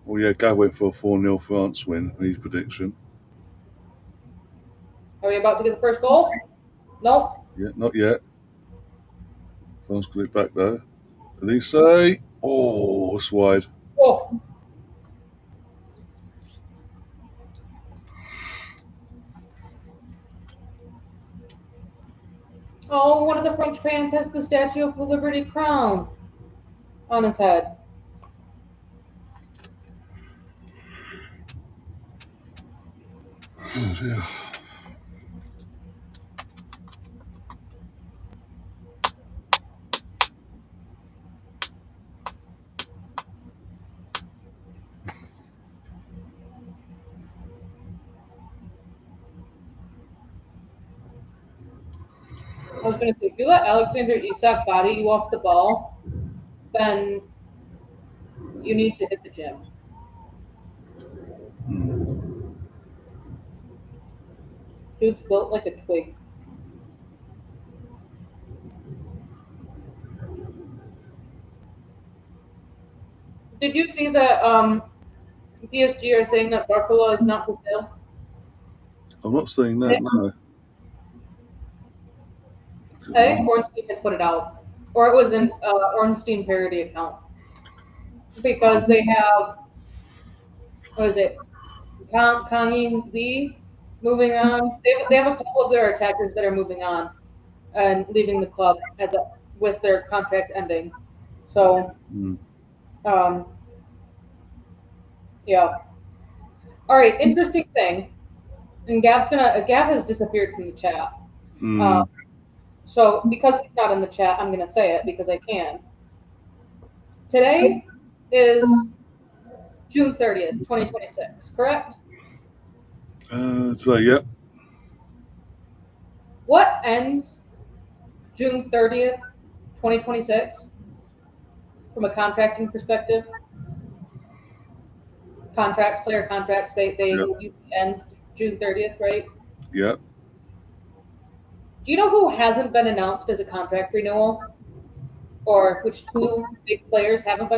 Well, yeah, Gav went for a 4-0 France win in his prediction. Are we about to get the first goal? Nope. Yeah, not yet. France got it back though. Did he say? Oh, it's wide. Oh, oh, one of the French fans has the Statue of the Liberty crown on his head. Oh dear. I was going to say, if you let Alexander Isak body you off the ball, then you need to hit the gym. Dude's built like a twig. Did you see that PSG are saying that Barcola is not for sale? I'm not saying that. No. I think Ornstein had put it out, or it was an Ornstein parody account because they have what is it, Kang Lee moving on. They have a couple of their attackers that are moving on and leaving the club with their contracts ending. So, Mm. um, yeah. All right, interesting thing. And Gav has disappeared from the chat. Mm. So because he's not in the chat, I'm gonna say it because I can. Today is June 30th, 2026, correct? So yeah. What ends June 30th, 2026 from a contracting perspective? player contracts, they Yeah. usually end June 30th, right? Yeah. Do you know who hasn't been announced as a contract renewal, or which two big players haven't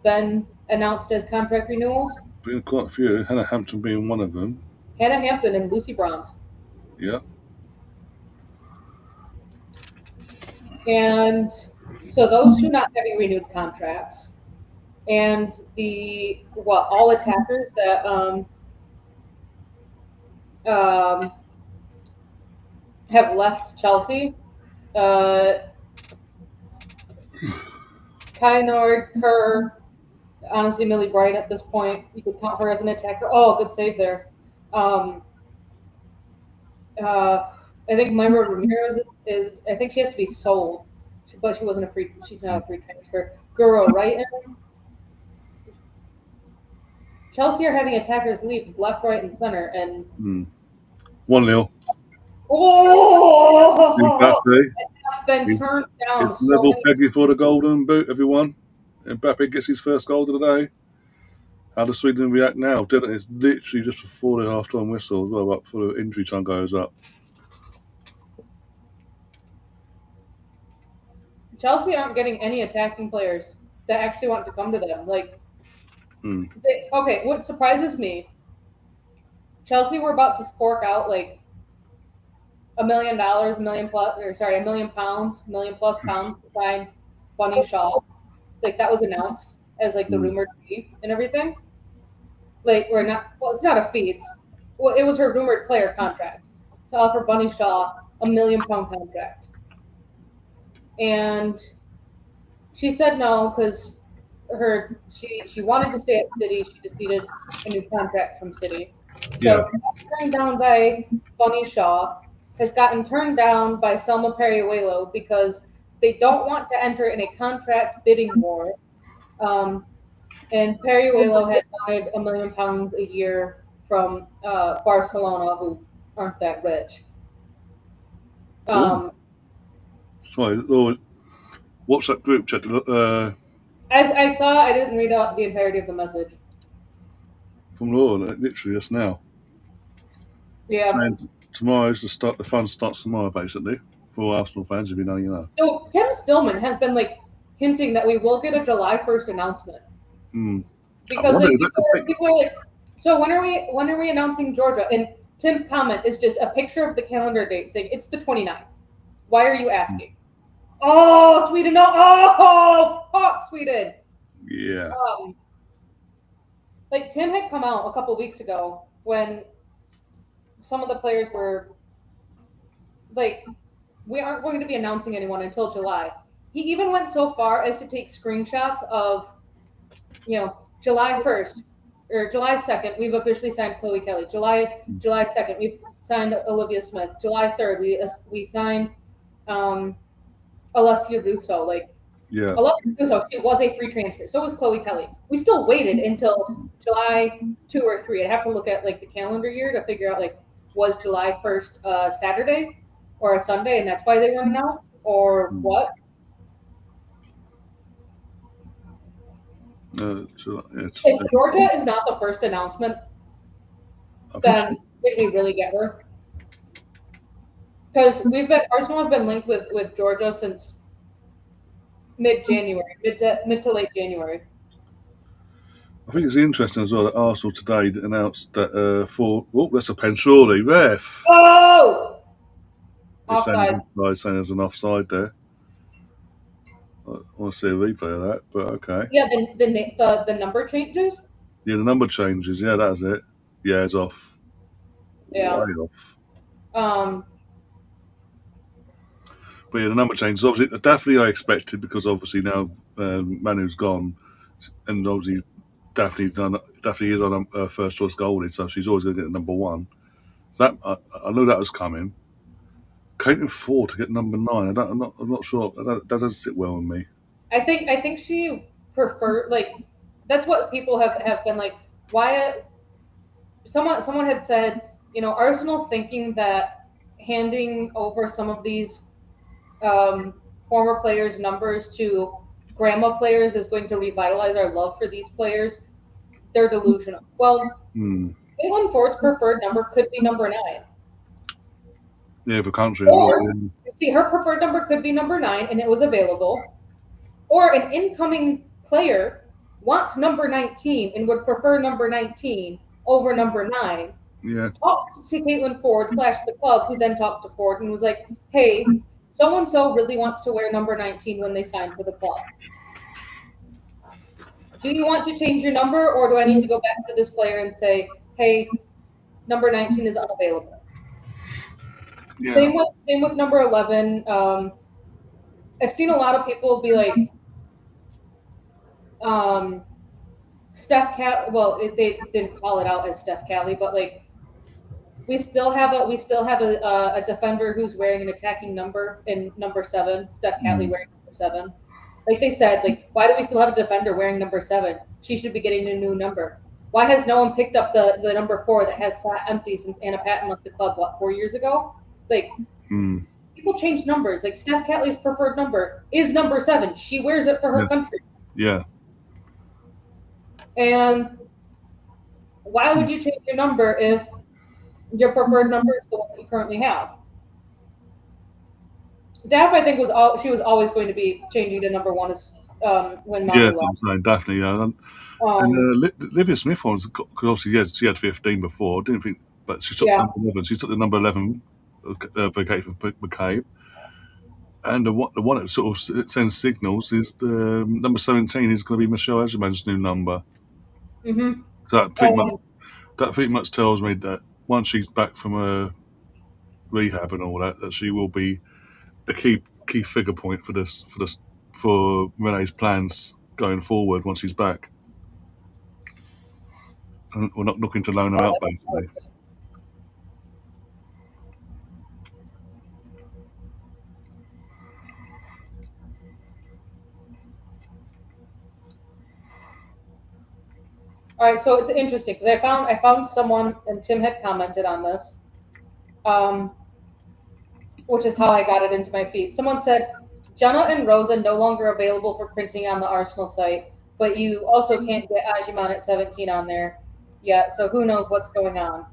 been announced as contract renewals? Been quite a few. Hannah Hampton being one of them. Hannah Hampton and Lucy Bronze. Yeah. And so those two not having renewed contracts, and the all attackers that um, have left Chelsea, uh, Kynard, Kerr, honestly Millie Bright at this point. You could count her as an attacker. Oh, good save there. Um, I think Myra Ramirez is. I think she has to be sold, but she wasn't a free. She's not a free transfer. Guro Wright. Chelsea are having attackers leave left, right, and center, and 1-0. oh, Mbappe. have been turned down It's so level many. Peggy for the golden boot, everyone. Mbappe gets his first goal of the day. How does Sweden react now? It's literally just before the half-time whistle as well, up before the injury time goes up. Chelsea aren't getting any attacking players that actually want to come to them. Like, okay, what surprises me, Chelsea were about to fork out like $1 million, a million plus, or sorry, £1 million+, to sign Bunny Shaw. Like that was announced as like the rumored fee and everything. Like we're not. Well, it's not a fee. It was her rumored player contract to offer Bunny Shaw a £1 million contract, and she said no because she wanted to stay at City. She just needed a new contract from City. Yeah. So turned down by Bunny Shaw, has gotten turned down by Selma Periuelo because they don't want to enter in a contract bidding war. And Periuelo had wanted £1 million a year from Barcelona, who aren't that rich. Sorry, what's that group chat? I saw. I didn't read out the entirety of the message. From Law, literally just now. Yeah. Saying tomorrow's the start. The fun starts tomorrow, basically, for Arsenal fans. If you know, you know. So Tim Stillman has been like hinting that we will get a July 1st announcement. Because like, people are like, so when are we announcing Georgia? And Tim's comment is just a picture of the calendar date saying it's the 29th. Why are you asking? Oh, Sweden! No! Oh, fuck, Sweden! Yeah. Like Tim had come out a couple weeks ago when some of the players were like, we aren't going to be announcing anyone until July. He even went so far as to take screenshots of, July 1st or July 2nd, we've officially signed Chloe Kelly. July 2nd, we've signed Olivia Smith. July 3rd, we signed Alessia Russo. Like, Yeah. Alessia Russo, she was a free transfer. So was Chloe Kelly. We still waited until July 2 or 3. I'd have to look at like the calendar year to figure out like, was July 1st Saturday or a Sunday, and that's why they weren't announced, or what? If Georgia is not the first announcement, then did we really get her? Because Arsenal have been linked with Georgia since mid-January, mid to late January. I think it's interesting as well that Arsenal today announced that that's a pen surely ref. Oh, offside. Saying there's an offside there. I want to see a replay of that, but okay. Yeah, the number changes. Yeah, the number changes. Yeah, that's it. Yeah, it's off. Yeah. Way off. But yeah, the number changes. Obviously, Daphne I expected because obviously now Manu's gone, and obviously Daphne is on her first choice goalie, so she's always going to get number one. So that I knew that was coming. Caitlin Ford to get number 9. I'm not sure. That doesn't sit well with me. I think she preferred, like, that's what people have been like. Why? Someone had said, Arsenal thinking that handing over some of these former players' numbers to grandma players is going to revitalize our love for these players. they're delusional. Well, Hmm. Caitlin Ford's preferred number could be number 9. Yeah, for country as well. Or, see, her preferred number could be number 9 and it was available. Or an incoming player wants number 19 and would prefer number 19 over number 9. Yeah. Talked to Caitlin Ford / the club, who then talked to Ford and was like, hey, so and so really wants to wear number 19 when they sign for the club. Do you want to change your number, or do I need to go back to this player and say, hey, number 19 is unavailable? Yeah. Same with number 11. I've seen a lot of people be like, Steph Cat. Well, they didn't call it out as Steph Cali, but like we still have a defender who's wearing an attacking number in number 7. Steph Catley wearing number 7. Like they said, like why do we still have a defender wearing number 7? She should be getting a new number. Why has no one picked up the number 4 that has sat empty since Anna Patton left the club? What, 4 years ago? Like people change numbers. Like Steph Catley's preferred number is number 7. She wears it for her country. Yeah. And why would you change your number if your preferred number is the one that you currently have? Daff, I think, she was always going to be changing to number 1 as when Mommy Yeah, left. I'm saying definitely. Yeah. And Livia Smith was, because obviously she had 15 before. Didn't think, but she took number 11. She took the number 11 for McCabe. And the one that sort of sends signals is the number 17 is going to be Michelle Agerman's new number. Mm-hmm. So that pretty much tells me that once she's back from her rehab and all that she will be a key figure point for Renee's plans going forward once she's back. And we're not looking to loan her out, basically. All right, so it's interesting because I found someone, and Tim had commented on this, which is how I got it into my feed. Someone said, Jenna and Rosa no longer available for printing on the Arsenal site, but you also can't get Ajiman at 17 on there yet, so who knows what's going on.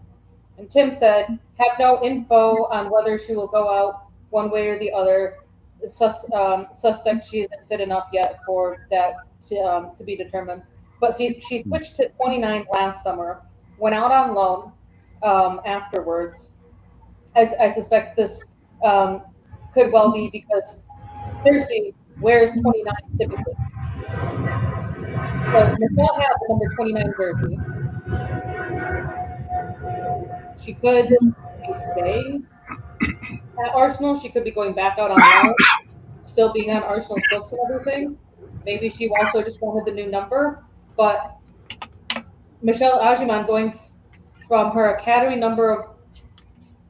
And Tim said, have no info on whether she will go out one way or the other. The suspect she isn't fit enough yet for that to be determined. But she switched to 29 last summer, went out on loan afterwards. I suspect this could well be because Cersei wears 29 typically. So Michelle has the number 29 jersey. She could be staying at Arsenal. She could be going back out on loan, still being on Arsenal's books and everything. Maybe she also just wanted the new number. But Michelle Ajiman going from her academy number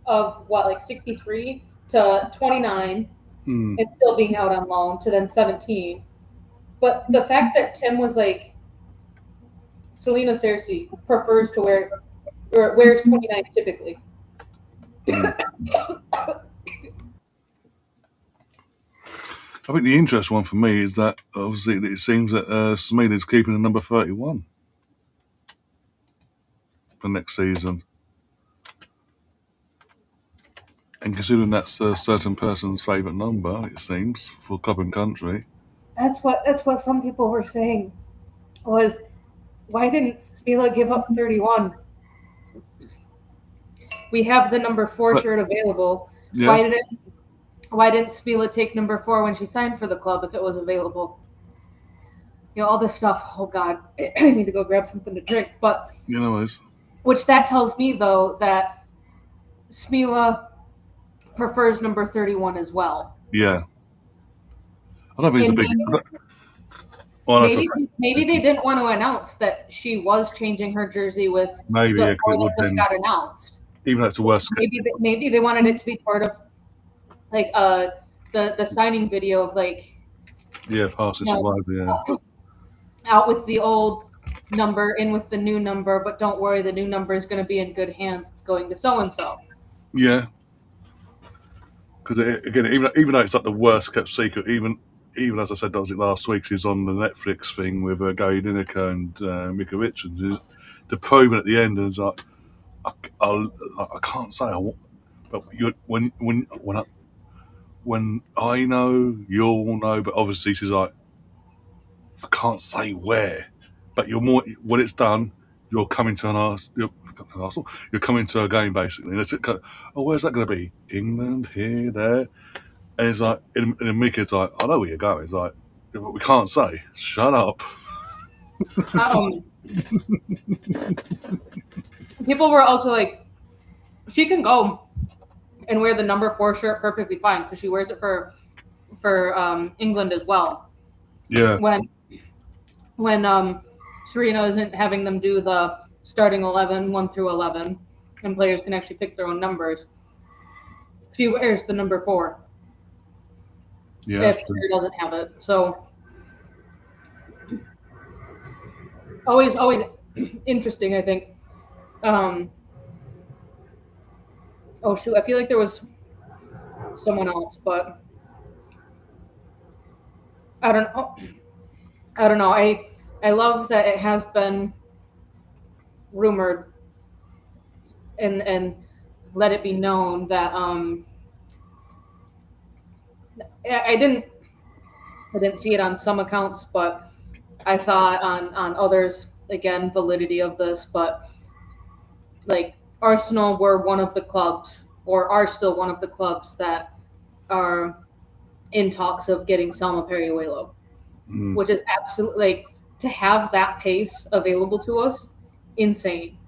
of what, like 63 to 29 and still being out on loan to then 17. But the fact that Tim was like, Selena Cersei prefers to wear or wears 29 typically. I think the interesting one for me is that obviously it seems that Samila's keeping the number 31 for next season. And considering that's a certain person's favourite number, it seems, for club and country. That's what some people were saying was, why didn't Spila give up 31? We have the number 4 shirt available. Yeah. Why didn't Spila take number 4 when she signed for the club if it was available? You know, all this stuff. Oh God, I need to go grab something to drink. But which that tells me though that Spila prefers number 31 as well. Yeah. I don't think it's a big. Maybe they didn't want to announce that she was changing her jersey with the that just got announced. Even though it's the worst. Maybe they wanted it to be part of like the signing video of like past the survivor, out with the old number, in with the new number, but don't worry, the new number is going to be in good hands. It's going to so and so. Yeah. Because again, even though it's like the worst kept secret, even even as I said, was it last week? She was on the Netflix thing with Gary Lineker and Mika Richards. The probing at the end is like, I, I can't say, but when I know, you'll know. But obviously, she's like, I can't say where. But you're more when it's done. You're coming to an Arsenal. You're coming to a game basically. And it's oh, where's that going to be? England here, there. And it's like, and Mika's like, I know where you're going. It's like, yeah, but we can't say. Shut up. Um, people were also like, she can go and wear the number 4 shirt perfectly fine because she wears it for England as well. Yeah, When Serena isn't having them do the starting 11, 1 through 11, and players can actually pick their own numbers, she wears the number 4 yeah, if Serena doesn't have it. So always interesting, I think. Oh shoot, I feel like there was someone else, but I don't know. I don't know. I love that it has been rumored and let it be known that I didn't see it on some accounts, but I saw it on others. Again, validity of this, but like Arsenal were one of the clubs, or are still one of the clubs that are in talks of getting Salma Periuelo, mm, which is absolutely like to have that pace available to us, insane.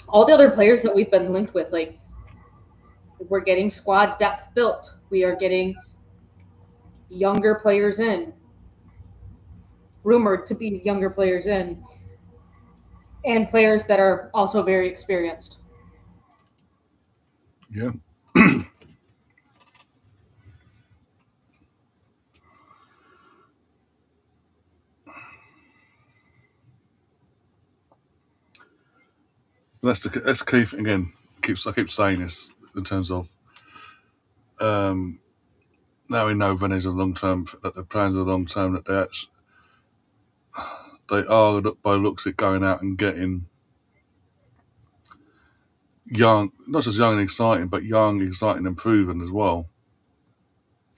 All the other players that we've been linked with, like we're getting squad depth built. We are getting younger players in, rumored to be younger players in, and players that are also very experienced. yeah. That's the key thing, again. I keep saying this in terms of now we know Venice are long term, that the plans are long term, that they are by looks at going out and getting young, not just young and exciting, but young, exciting, and proven as well.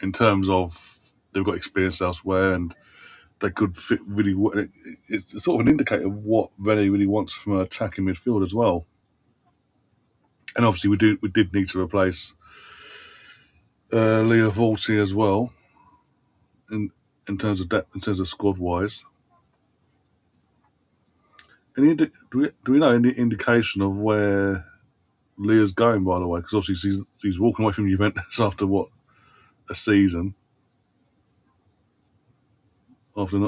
In terms of they've got experience elsewhere and they could fit really. It's sort of an indicator of what Venice really wants from an attacking midfield as well. And obviously, we did need to replace Leo Volti as well in in terms of depth, in terms of squad wise. Do we know any indication of where Leah's going? By the way, because obviously he's walking away from Juventus after what, a season, after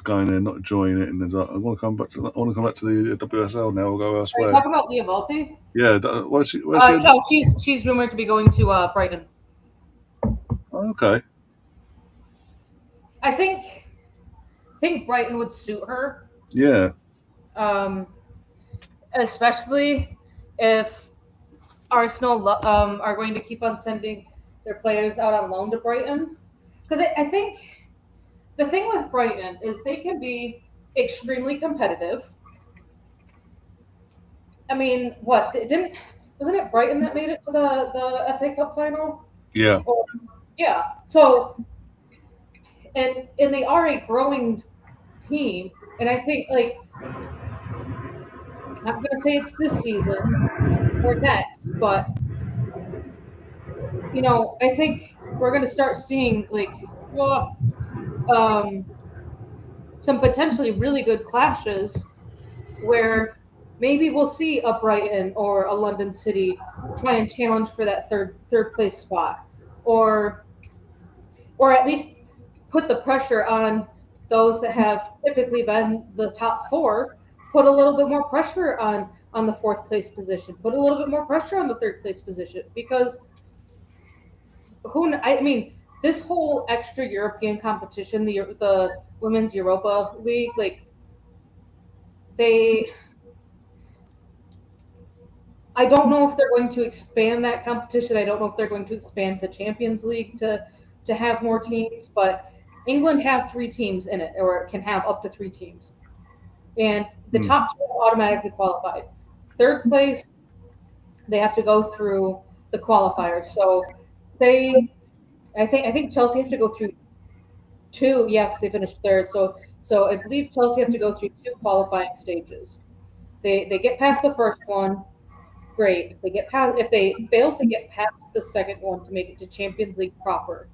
going there, not enjoying it, and then like, I want to come back to the WSL now. I'll go Are you elsewhere. talking about Leah Valti? Yeah, where's she? No, she's rumored to be going to Brighton. Oh, okay, I think Brighton would suit her, yeah, um, especially if Arsenal are going to keep on sending their players out on loan to Brighton. Because I think the thing with Brighton is they can be extremely competitive. I mean, what it didn't wasn't it Brighton that made it to the FA Cup final? yeah, Or, yeah. So and they are a growing team, and I think like I'm not gonna say it's this season or next, but I think we're gonna start seeing like um, some potentially really good clashes where maybe we'll see a Brighton or a London City try and challenge for that third place spot, or at least put the pressure on those that have typically been the top 4. Put a little bit more pressure on the 4th place position. Put a little bit more pressure on the 3rd place position because I mean, this whole extra European competition, the Women's Europa League, like they I don't know if they're going to expand that competition. I don't know if they're going to expand the Champions League to to have more teams, but England have 3 teams in it, or can have up to 3 teams, and the Mm. top two are automatically qualified. Third place, they have to go through the qualifiers. So, say I think Chelsea have to go through two, yeah, because they finished third. So I believe Chelsea have to go through 2 qualifying stages. They get past the first one, great. If they fail to get past the second one to make it to Champions League proper,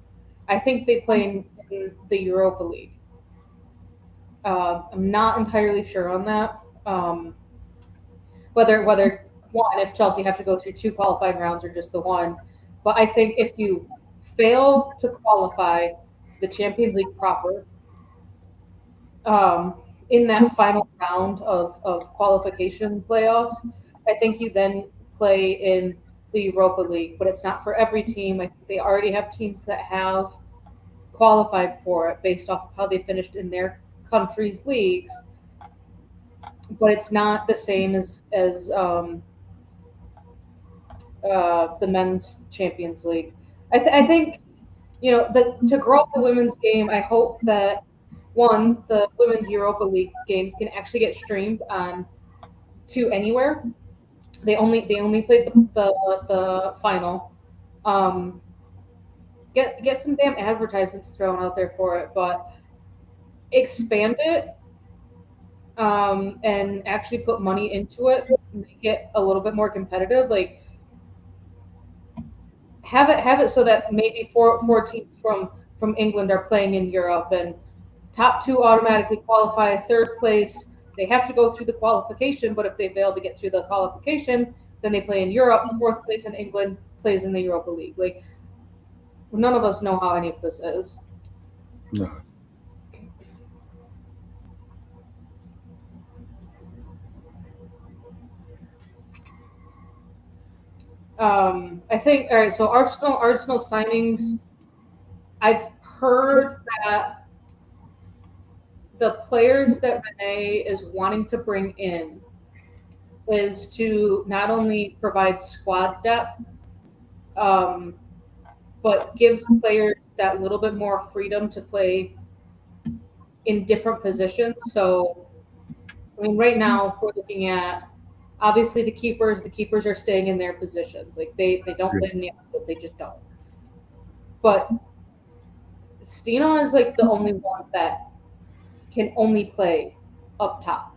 I think they play in the Europa League. I'm not entirely sure on that. Whether one, if Chelsea have to go through 2 qualifying rounds or just the one. But I think if you fail to qualify to the Champions League proper, in that final round of qualification playoffs, I think you then play in the Europa League, but it's not for every team. I think they already have teams that have qualified for it based off of how they finished in their country's leagues, but it's not the same as the men's Champions League. I think to grow up the women's game. I hope that one, the women's Europa League games can actually get streamed on to anywhere. They only played the final. Um, get some damn advertisements thrown out there for it, but expand it, and actually put money into it, make it a little bit more competitive. Like have it so that maybe four teams from England are playing in Europe, and top two automatically qualify. Third place, they have to go through the qualification, but if they fail to get through the qualification, then they play in Europe. Fourth place in England plays in the Europa League. Like none of us know how any of this is. No. I think all right. So Arsenal signings. I've heard that the players that Renee is wanting to bring in is to not only provide squad depth, um, but gives players that little bit more freedom to play in different positions. So, I mean, right now we're looking at obviously the keepers. The keepers are staying in their positions. Like they don't Yeah. play in the outfield. They just don't. But Stina is like the only one that can only play up top.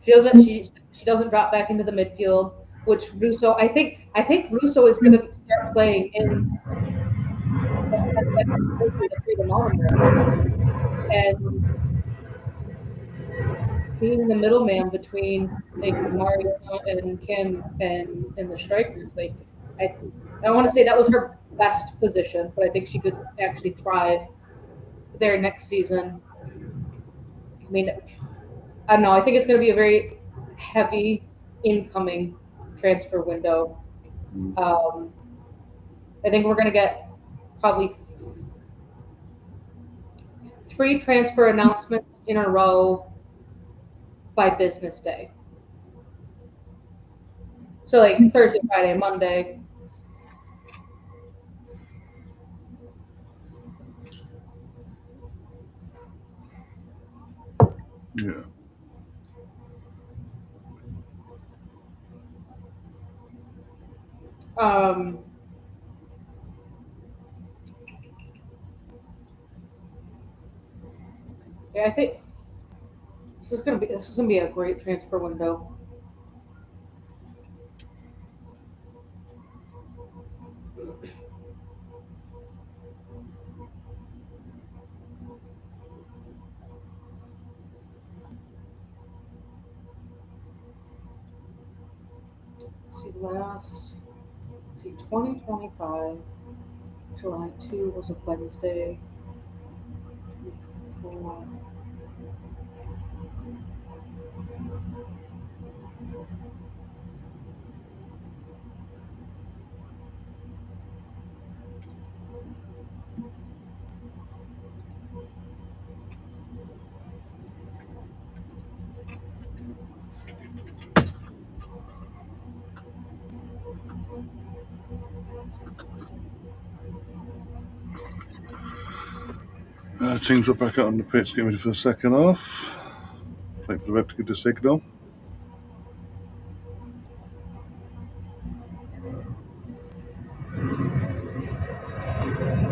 She doesn't drop back into the midfield, which Russo I think Russo is going to start playing in as like the freedom role, and being the middleman between like Mariana and Kim and the strikers. Like I I don't want to say that was her best position, but I think she could actually thrive there next season. I mean, I don't know. I think it's going to be a very heavy incoming transfer window. Mm. Um, I think we're going to get probably 3 transfer announcements in a row by business day. So like Thursday, Friday, Monday. Yeah. Um, yeah, I think this is gonna be a great transfer window. Let's see, 2025, July 2 was a Wednesday. 24. Teams are back out on the pitch, getting ready for the second half. Wait for the ref to give the signal.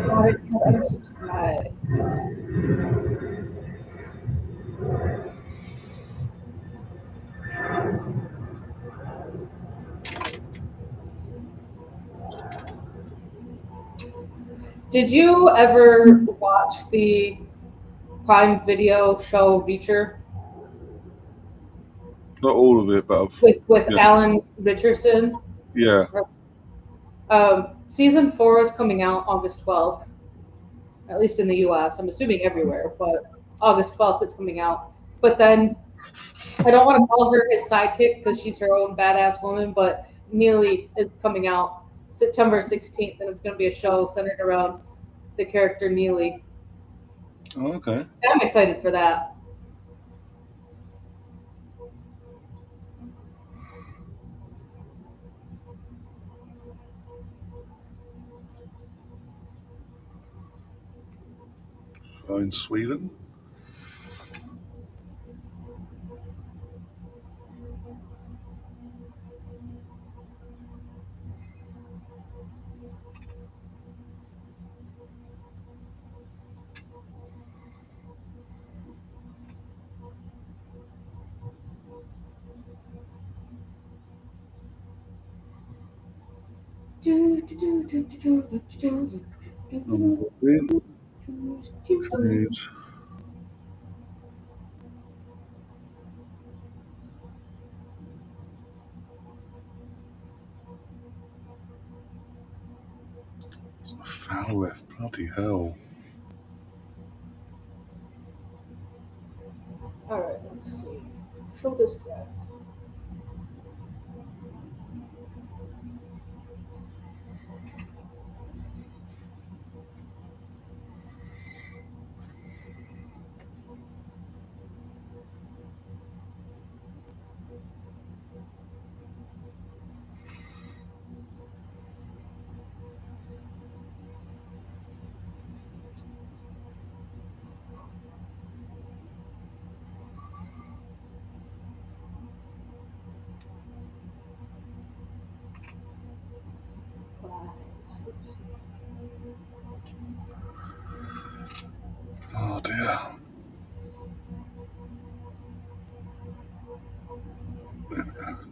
Oh, it's not unsubscribe. Did you ever watch the Prime Video show Reacher Not all of it, but with yeah, Alan Richardson? yeah. Season 4 is coming out August 12th, at least in the US. I'm assuming everywhere, but August 12th it's coming out. But then I don't want to call her his sidekick because she's her own badass woman, but Neely is coming out September 16th, and it's going to be a show centered around the character Neely. Oh, okay. I'm excited for that. In Sweden. Trades. It's a foul left. Bloody hell. All right, let's see. Show this guy. Let's see. Oh dear.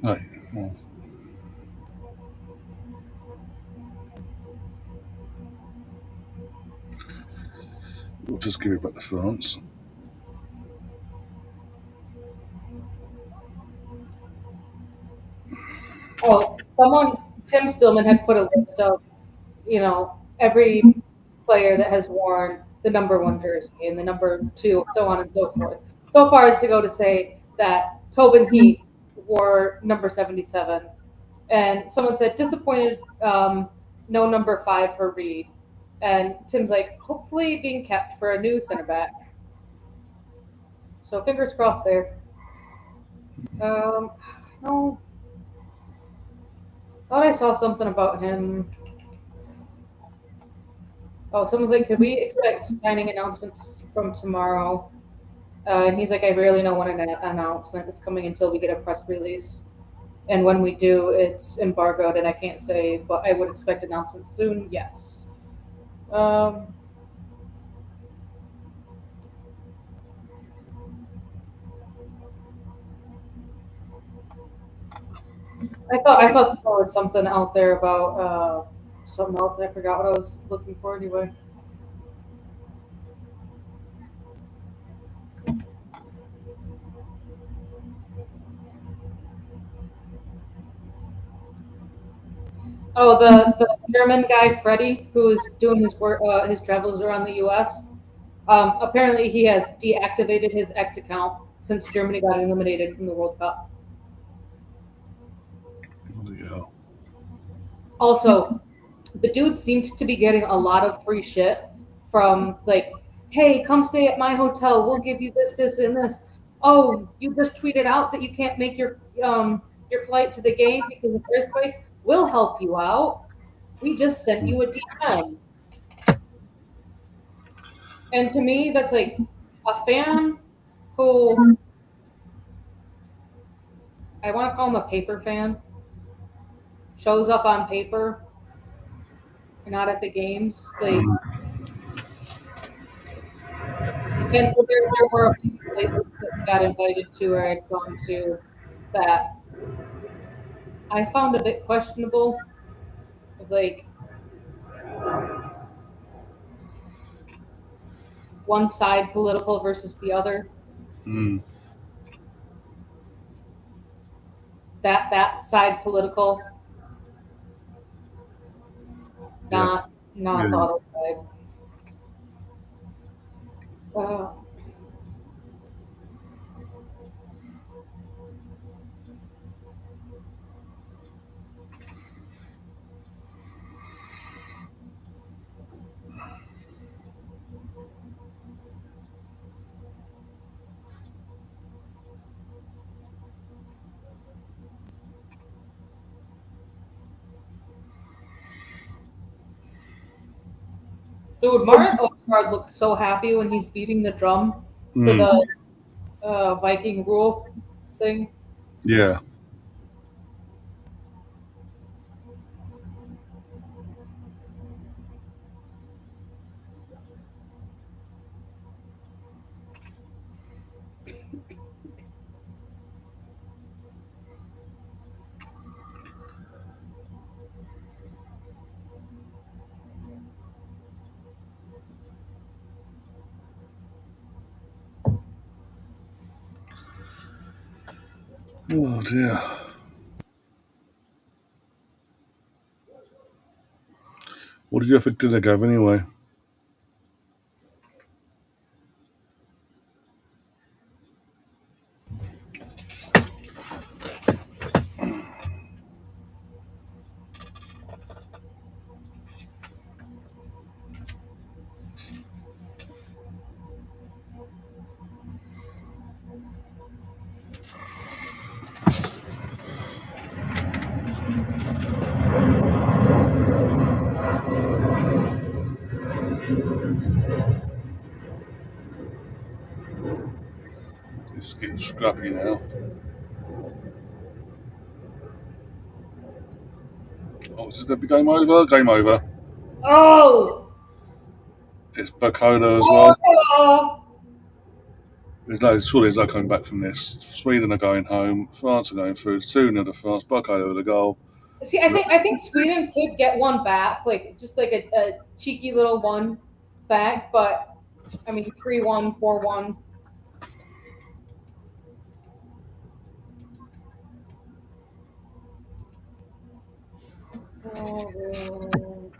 Right. Well, we'll just give it back to France. Oh, Tim Stillman had put a list of, every player that has worn the number one jersey and the number two, so on and so forth. So far as to go to say that Tobin Heath wore number 77. And someone said, disappointed, no number 5 for Reed. And Tim's like, hopefully being kept for a new center back. So fingers crossed there. No, thought I saw something about him. Oh, someone's like, could we expect signing announcements from tomorrow? And he's like, I really don't want an announcement that's coming until we get a press release. And when we do, it's embargoed, and I can't say, but I would expect announcements soon. Yes. I thought there was something out there about something else. I forgot what I was looking for anyway. Oh, the German guy Freddie, who is doing his work, his travels around the U.S. Apparently, he has deactivated his X account since Germany got eliminated from the World Cup. Bloody hell. Also, the dude seemed to be getting a lot of free shit from like, hey, come stay at my hotel. We'll give you this, this, and this. Oh, you just tweeted out that you can't make your flight to the game because of earthquakes. We'll help you out. We just sent you a DM. And to me, that's like a fan who I want to call him a paper fan shows up on paper and not at the games. Like, and there were a few places that we got invited to or I'd gone to that I found a bit questionable. Of like one side political versus the other. Mm, That side political, yeah, not the yeah. other side. Uh, Dude, Martin Odegaard looks so happy when he's beating the drum for Mm, the Viking rule thing. yeah. Oh dear. What did you have for dinner, Gav? Anyway. It's getting scrappy now. Oh, is it going to be game over? Game over. Oh, It's Bacola as well. oh, Surely there's no coming back from this. Sweden are going home. France are going through. It's 2-0 to France. Bacola with a goal. See, I think Sweden could get one back, like just like a cheeky little one back, but I mean 3-1, 4-1. Oh,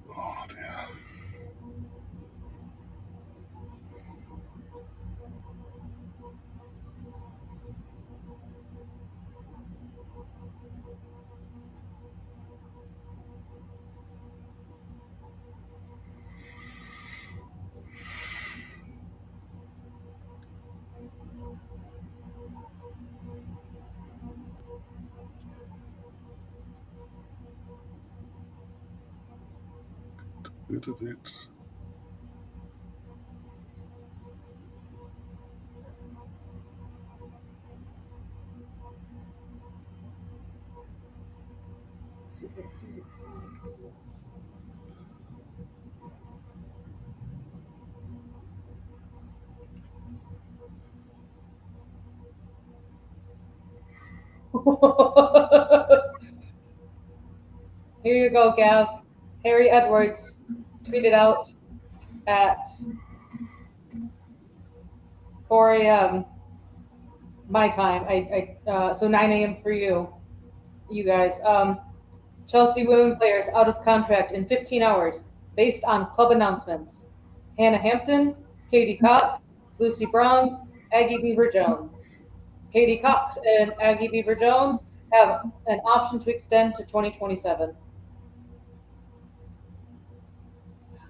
Oh dear. Who did it? let's see. Here you go, Gav. Harry Edwards tweeted out at 4 a.m. my time. So 9 a.m. for you guys. Chelsea women players out of contract in 15 hours based on club announcements. Hannah Hampton, Katie Cox, Lucy Bronze, Aggie Beaver Jones. Katie Cox and Aggie Beaver Jones have an option to extend to 2027.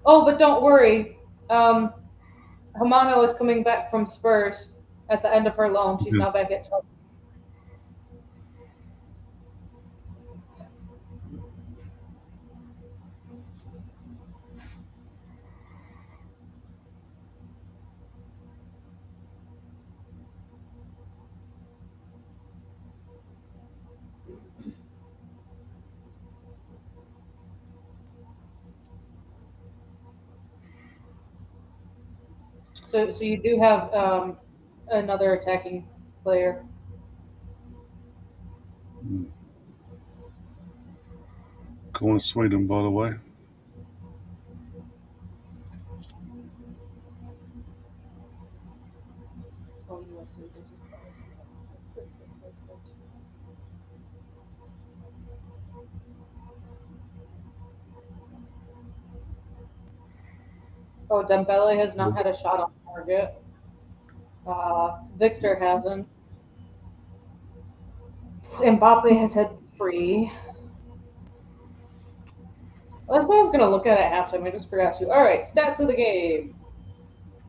Oh, but don't worry. Hamano is coming back from Spurs at the end of her loan. She's Yeah. now back at Chelsea. So you do have another attacking player. Going to Sweden, by the way. Oh, Dembele has not had a shot on target. Victor hasn't. Mbappe has had 3. Well, that's what I was going to look at halftime. I just forgot to. All right, stats of the game.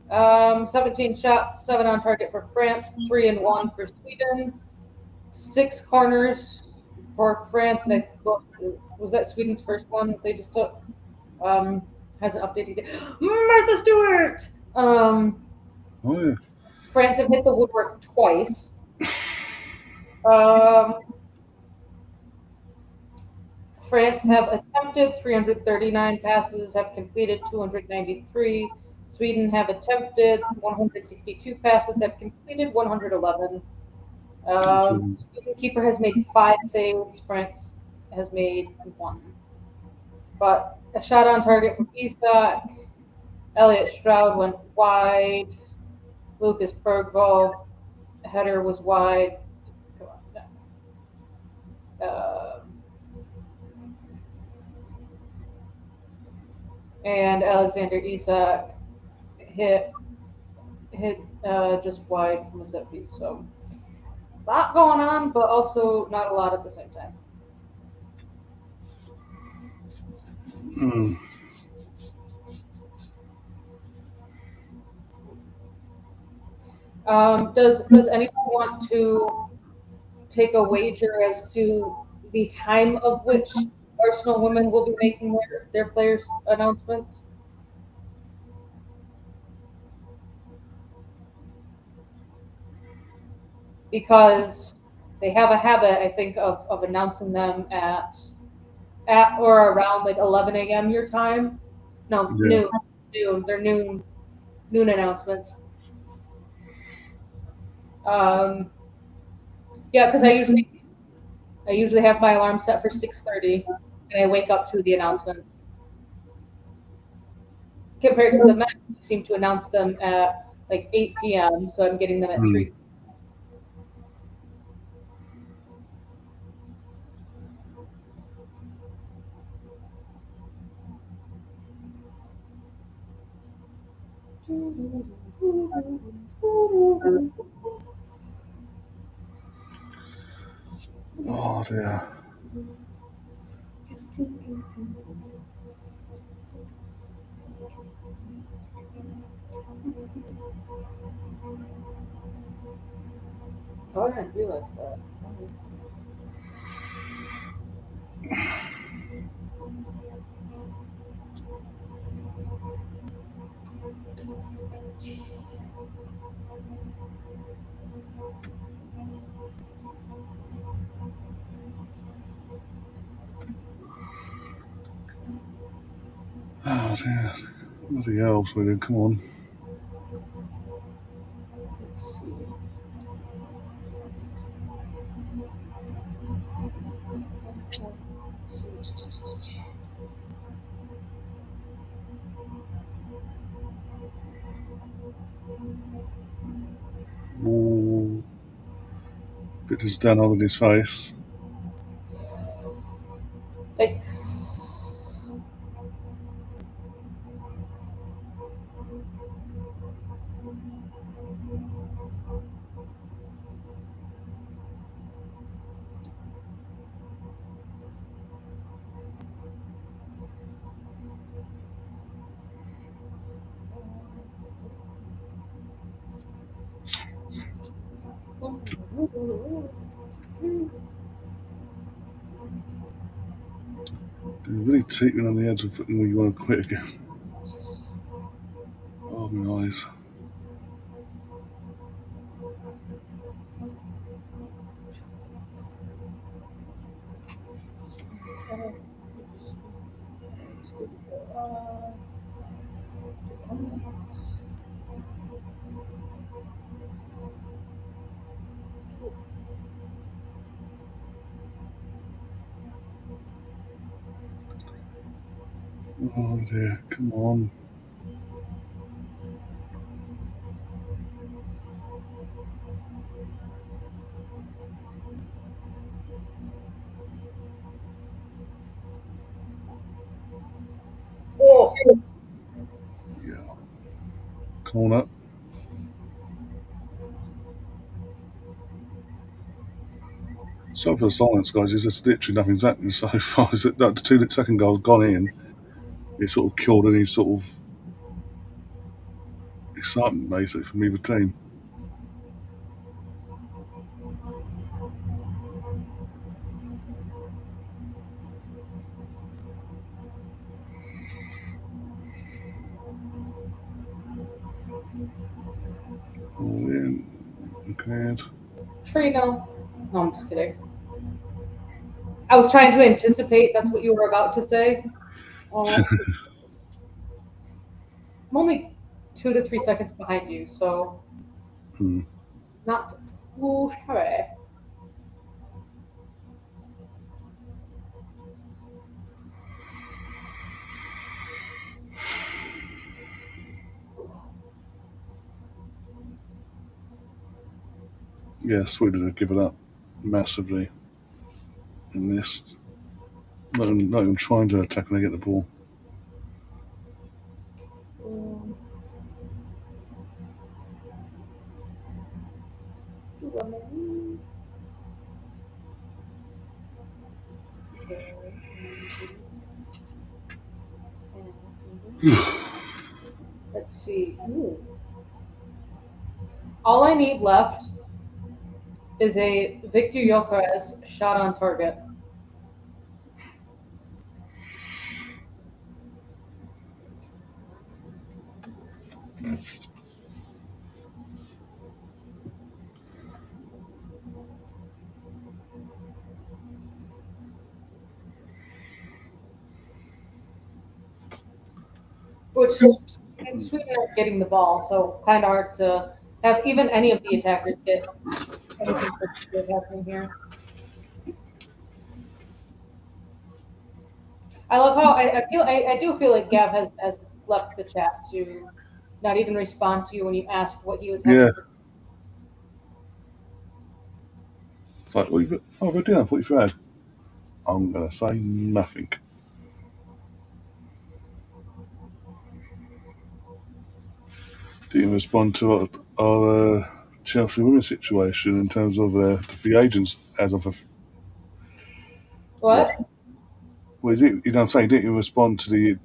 17 shots, 7 on target for France, 3 and 1 for Sweden, 6 corners for France. And was that Sweden's first one that they just took? Hasn't updated it. Martha Stewart. Oh yeah. France have hit the woodwork twice. Um, France have attempted 339 passes, have completed 293. Sweden have attempted 162 passes, have completed 111. Sweden keeper has made 5 saves. France has made 1. But a shot on target from Isak. Elliot Stroud went wide. Lucas Bergvall header was wide. Come on. And Alexander Isak hit just wide from a set piece. So a lot going on, but also not a lot at the same time. Does anyone want to take a wager as to the time of which Arsenal women will be making their players' announcements? Because they have a habit, I think, of announcing them at or around like 11 a.m. your time. No, Yeah. noon. They're noon announcements. Yeah, because I usually have my alarm set for 6:30, and I wake up to the announcements. Compared to the men, who seem to announce them at like 8 p.m., so I'm getting them at 3. Oh dear. Oh, I didn't realize that. Oh dear. Bloody hell, Sweden, come on. Let's see. Ooh. Bit just down on his face. It's You're really teetering on the edge of when you want to quit again. Oh, my eyes. Oh, dear. Come on. oh, Yeah. Corner. Sorry for the silence, guys. It's just literally nothing's happening so far. Is it that the 2 second goal gone in? It sort of killed any sort of excitement, basically, from either team. Oh, in. Okay. Trino. No, I'm just kidding. I was trying to anticipate that's what you were about to say. Uh, I'm only 2 to 3 seconds behind you, so Hmm. not too shabby. Yeah, Sweden have given up massively in this. Not even trying to attack when they get the ball. Um, Let's see. Ooh. All I need left is a Victor Gyökeres shot on target. Which Sweden aren't getting the ball, so kind of hard to have even any of the attackers get anything good happening here. I love how I do feel like Gav has left the chat to not even respond to you when you asked what he was Yeah. having. It's like, what have I done? What have you had? I'm going to say nothing. Didn't respond to our Chelsea women's situation in terms of the free agents as of what? What? Well, you know what I'm saying? Didn't you respond to the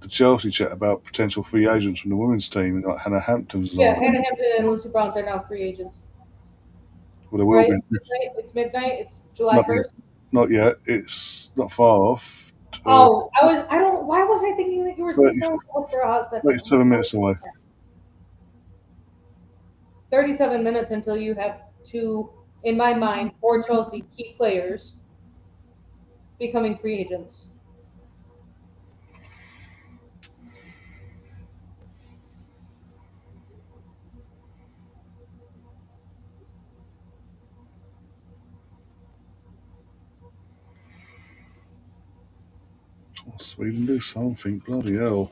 Chelsea chat about potential free agents from the women's team, like Hannah Hamptons and Yeah, all that? Hannah Hampton and Lucy Bronze are now free agents. Well, there will Right? be. It's midnight. It's midnight. It's July Not yet. 1st. Not yet. It's not far off. Uh, Oh, I don't, why was I thinking that you were still 30, selling out for a hot second? 37 minutes away. 37 minutes until you have two, in my mind, four Chelsea key players becoming free agents. Oh, Sweden do something. Bloody hell.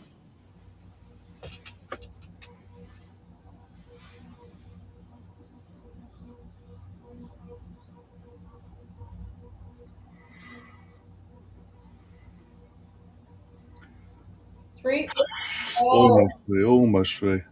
3. Oh, Almost three. Almost three.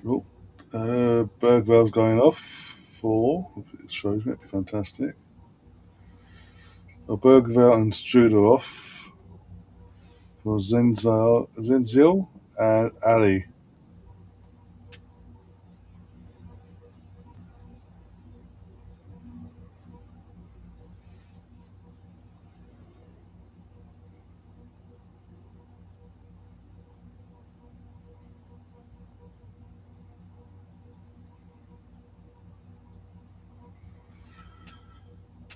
Oh, Bergvall's going off for. If it shows me, it'd be fantastic. Bergvall and Struder off for Zenzil and Ali.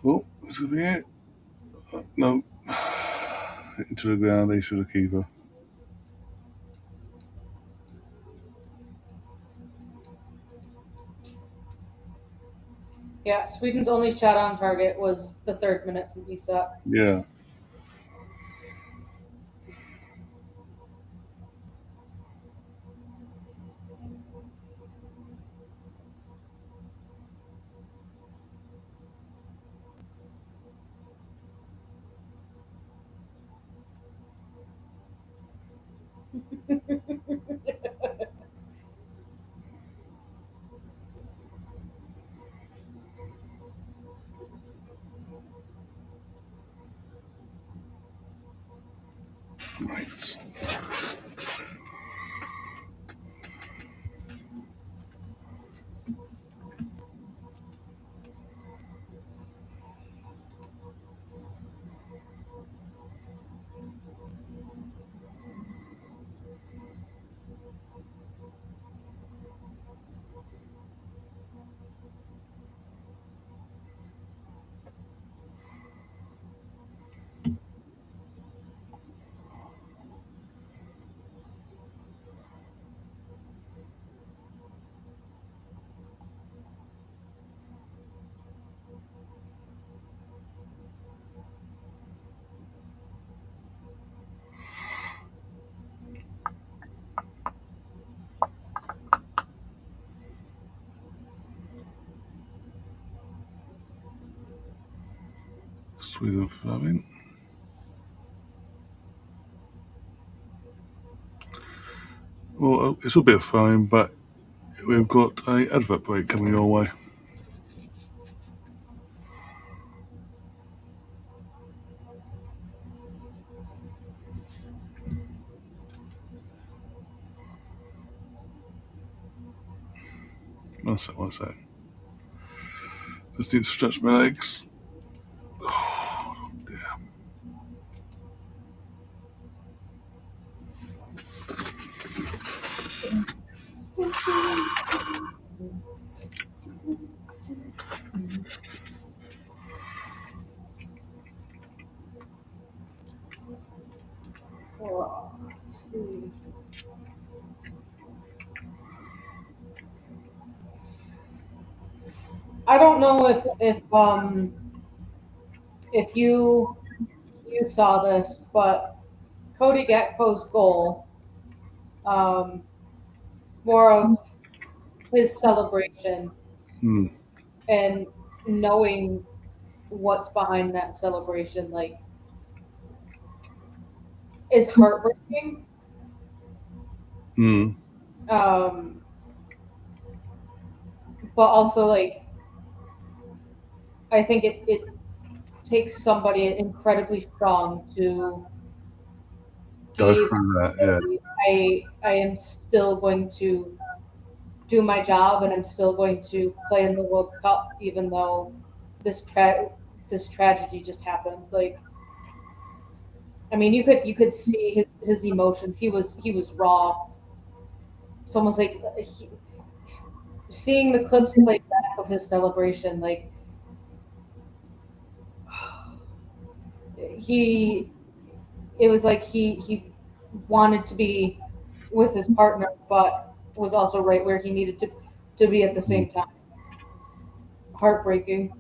Oh, this could be it. No. Into the ground, ace for the keeper. yeah. Sweden's only shot on target was the 3rd minute from Isak. Yeah. Right. Sweden throwing. Well, it's a bit of throwing, but we've got a advert break coming your way. One sec, one sec. Just need to stretch my legs. Oh, dear. Oh, let's see. I don't know if you saw this, but Cody Gakpo's goal, um, more of his celebration Hmm. and knowing what's behind that celebration, like, is heartbreaking. Hmm. Um, but also, like, I think it takes somebody incredibly strong to Go be able through that, to yeah. say, I am still going to do my job and I'm still going to play in the World Cup even though this this tragedy just happened. Like, I mean, you could see his emotions. He was raw. It's almost like seeing the clips played back of his celebration. Like, he it was like he wanted to be with his partner, but was also right where he needed to be at the Mm. same time. Heartbreaking.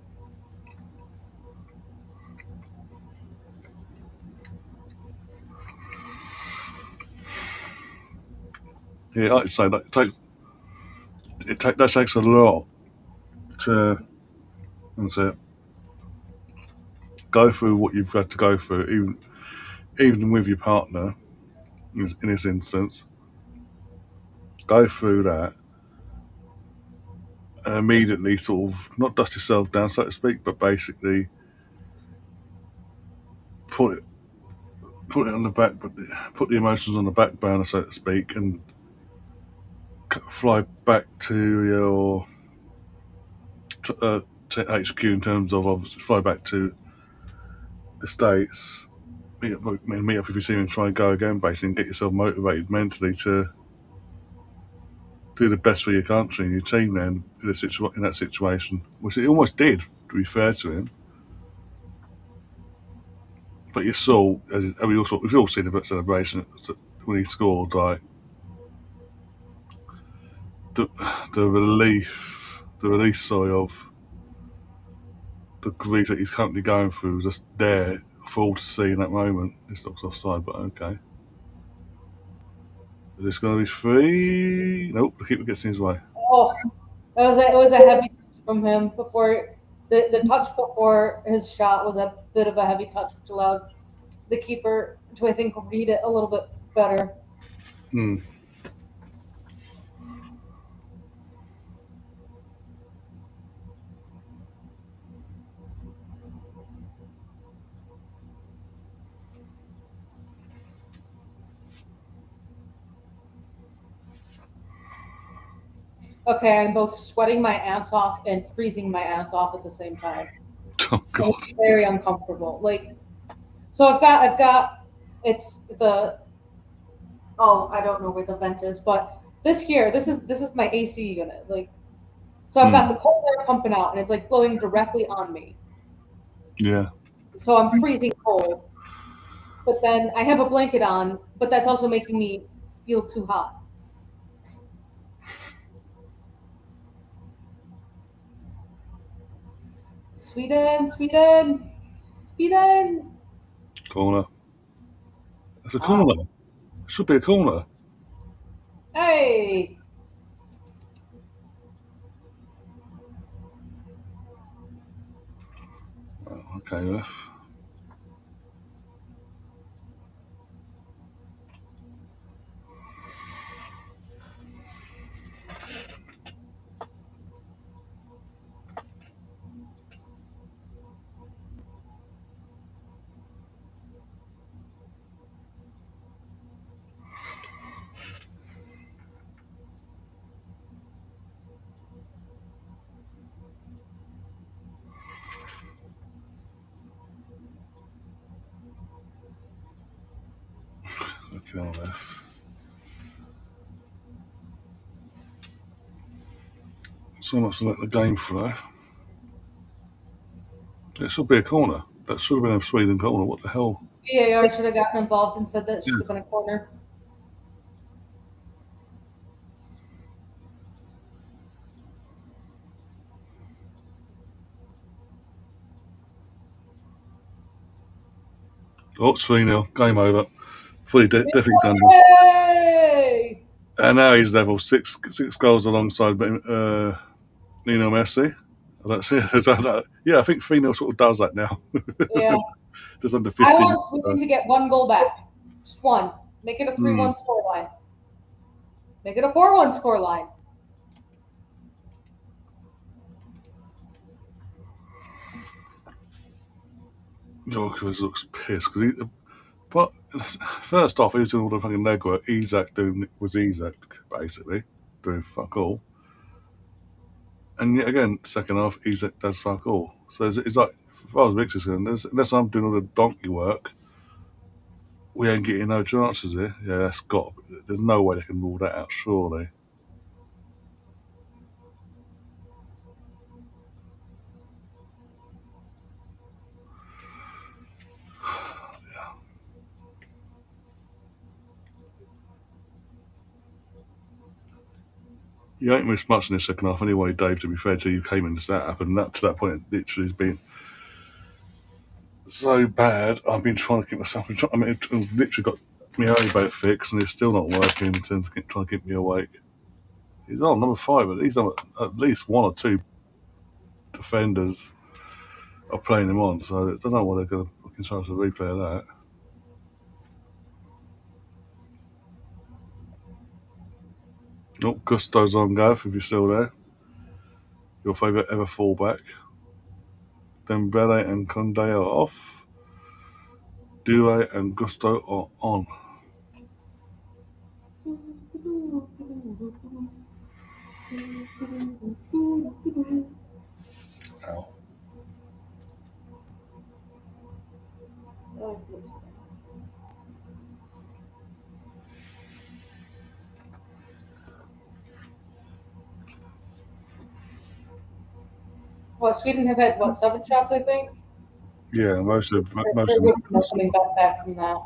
Yeah, I'd say that takes a lot to, and to go through what you've had to go through, even with your partner in this instance, go through that and immediately sort of not dust yourself down, so to speak, but basically put it put it on the back, put the emotions on the back burner, so to speak, and fly back to your to HQ in terms of obviously fly back to the States, meet up with your team and try and go again, basically, and get yourself motivated mentally to do the best for your country and your team then in that situation, which he almost did, to be fair to him. But you saw, we've all seen a bit of celebration when he scored, like the, the release, sorry, of the grief that he's currently going through was just there for all to see in that moment. This looks offside, but okay. Is this going to be free? Nope, the keeper gets in his way. Oh, it was a heavy touch from him before the touch before his shot was a bit of a heavy touch, which allowed the keeper to I think read it a little bit better. Hmm. Okay, I'm both sweating my ass off and freezing my ass off at the same time. Oh And God. it's very uncomfortable. Like, so I've got, it's the, oh, I don't know where the vent is, but this is my AC unit. Like, so I've got Hmm. the cold air pumping out, and it's like blowing directly on me. Yeah. So I'm freezing cold. But then I have a blanket on, but that's also making me feel too hot. Sweden, Sweden, Sweden. Corner. That's a Ah, corner. It should be a corner. hey. Oh, okay, ref. Okay, ref. So much to let the game flow. It should be a corner. That should have been a Sweden corner. What the hell? VAR should have gotten involved and said that it should Yeah. have been a corner. Oh, it's 3-0. Game over. Definitely done. Yay! And now he's level six goals alongside Nino Messi. That's it. Yeah, I think 3-0 sort of does that now. Yeah. Just under I 15. want Sweden to get one goal back. Just one. Make it a 3-1 Hmm. scoreline. Make it a 4-1 scoreline. Yorkers looks pissed because but first off, he was doing all the fucking legwork. Isaac basically doing fuck all, and yet again, second half, Isaac does fuck all. So it's like, as far as Victor's concerned, unless I'm doing all the donkey work, we ain't getting no chances here. Yeah, that's got. There's no way they can rule that out. Surely. You ain't missed much in the second half anyway, Dave, to be fair to you, came in to that happened. Up to that point, it literally has been so bad. I've been trying to keep myself. I mean, I've literally got my eye boat fixed, and it's still not working in terms of trying to keep me awake. He's on number 5, but he's on at least one or two defenders are playing him on. So I don't know what they're going to fucking try to replay of that. Oh, Gusto's on, Gav, if you're still there. Your favourite ever fullback. Dembele and Conde are off. Dure and Gusto are on. Ow. Well, Sweden have had what, 7 shots, I think. Yeah, most of They're them. good to know coming back from that.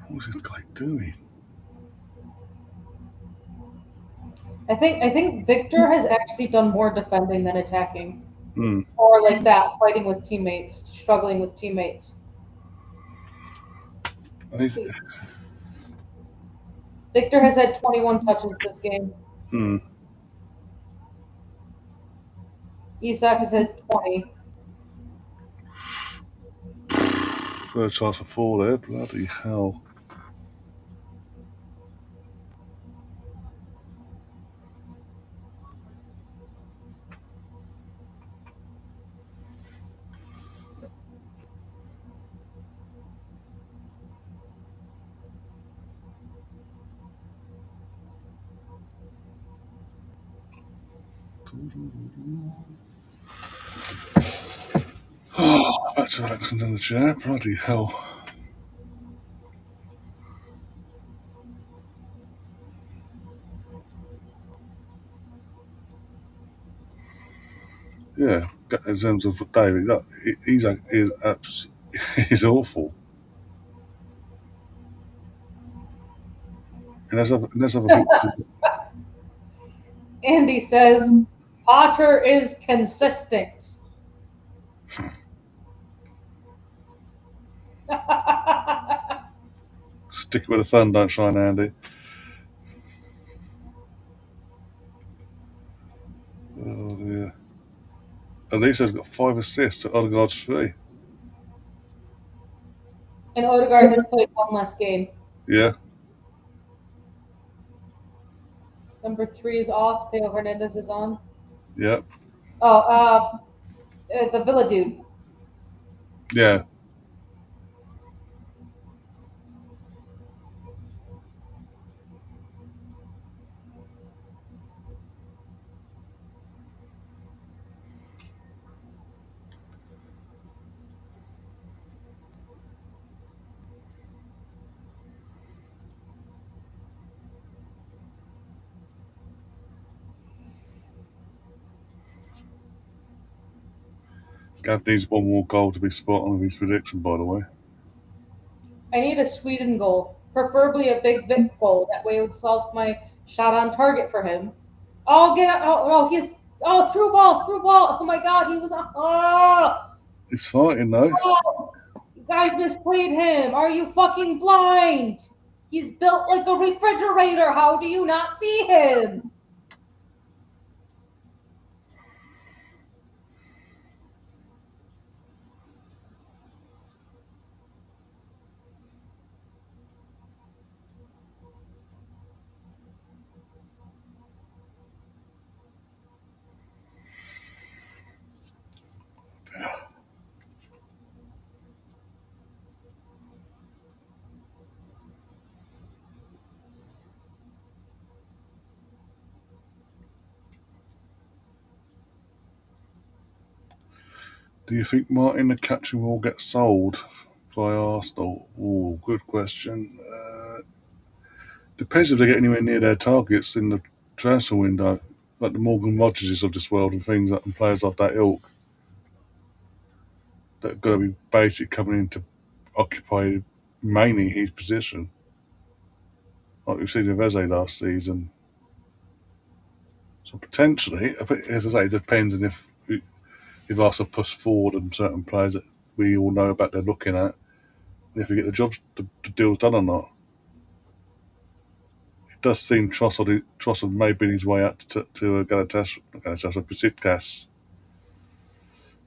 What's this guy doing? I think Victor has actually done more defending than attacking, Hmm. or like that, fighting with teammates, struggling with teammates. And he's, Victor has had 21 touches this game. hmm. Isak has had 20. Got a chance to fall there. Bloody hell. Back to relaxing in the chair. Bloody hell. Yeah, in terms of David, he's awful. And there's other people. Andy says Potter is consistent. Stick it where the sun don't shine, Andy. Oh dear. Elisa's got 5 assists to Odegaard's 3. And Odegaard has played one less game. Yeah, Number 3 is off. Teo Hernandez is on. yep, Oh, the Villa dude. yeah. Gav needs one more goal to be spot on with his prediction, by the way. I need a Sweden goal, preferably a big Vic goal. That way it would solve my shot on target for him. Oh, get out! Oh, he's through ball. Oh my God, he was He's fighting though. oh, you guys misplayed him. Are you fucking blind? He's built like a refrigerator. How do you not see him? Do you think Martin the captain will get sold via Arsenal? Oh, good question. Depends if they get anywhere near their targets in the transfer window, like the Morgan Rogerses of this world and things like and players of that ilk. that are going to be basically coming in to occupy mainly his position, like we've seen with Eze last season. So potentially, as I say, it depends on if Arsenal push forward on certain players that we all know about they're looking at, and if we get the deals done or not. It does seem Trossard may be his way out to Galatasaray Besiktas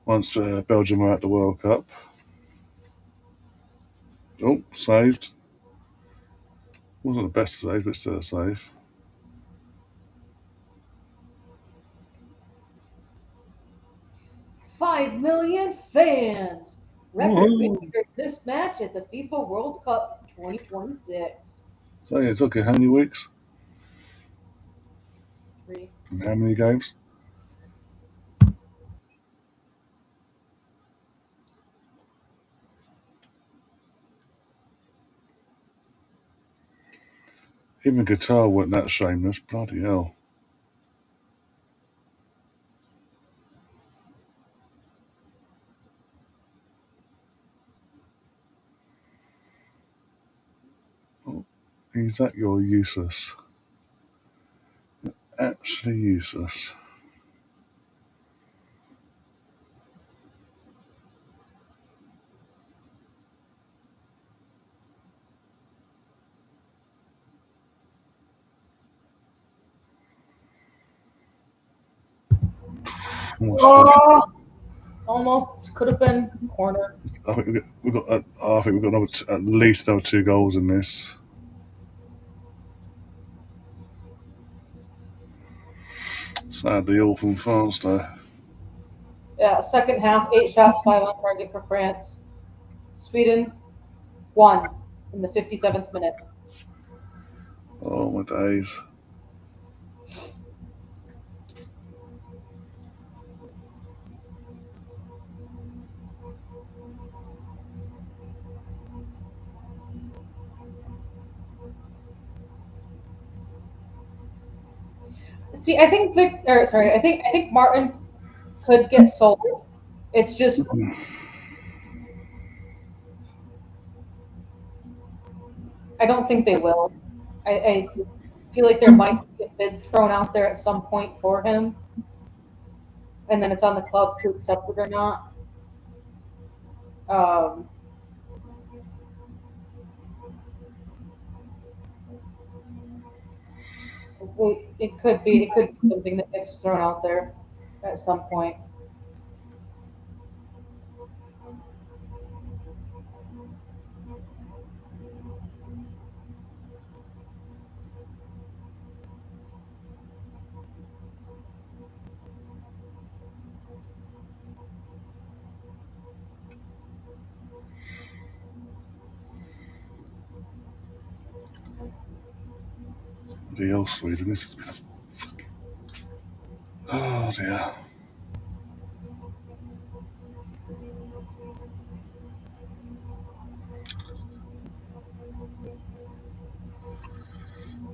once Belgium are at the World Cup. Oh, saved. Wasn't the best save, but still a save. 5 million fans. Record Woohoo! breaker this match at the FIFA World Cup 2026. So yeah, it's okay. How many weeks 3. and how many games? Even guitar weren't that shameless. Bloody hell. Oh, Isaac, you're useless. Actually useless. Almost thought. Oh, almost could have been corner. I think I think we've got at least another 2 goals in this. Sadly, all from France, though. Yeah, second half, 8 shots, 5 on target for France. Sweden, 1 in the 57th minute. Oh my days. See, I think Martin could get sold. It's just I don't think they will. I feel like there might be a bid thrown out there at some point for him, and then it's on the club to accept it or not. Um, it could be something that gets thrown out there at some point. Bloody hell, Sweden. This has been. Oh dear.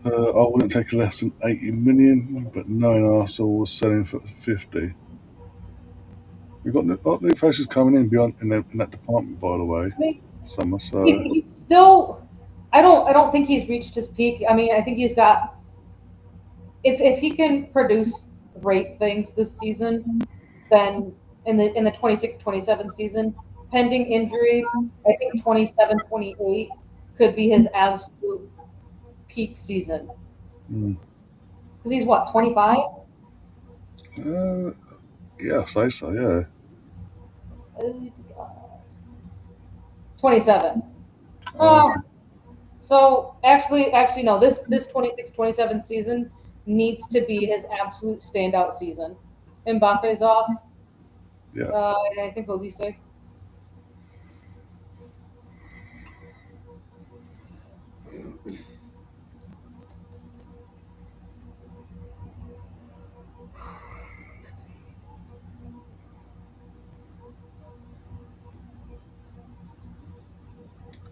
I wouldn't take less than 80 million, but knowing Arsenal was selling for 50. We've got new faces coming in beyond in that department, by the way. I mean, Summer, so he's still. I don't think he's reached his peak. I mean, I think he's got. If he can produce great things this season, then in the 26-27 season, pending injuries, I think 27-28 could be his absolute peak season. mm, Because he's what, 25? uh, yeah, I say so. Yeah. 27. Uh, So actually no, this 26-27 season needs to be his absolute standout season. Mbappe's off, yeah. and I think Olise.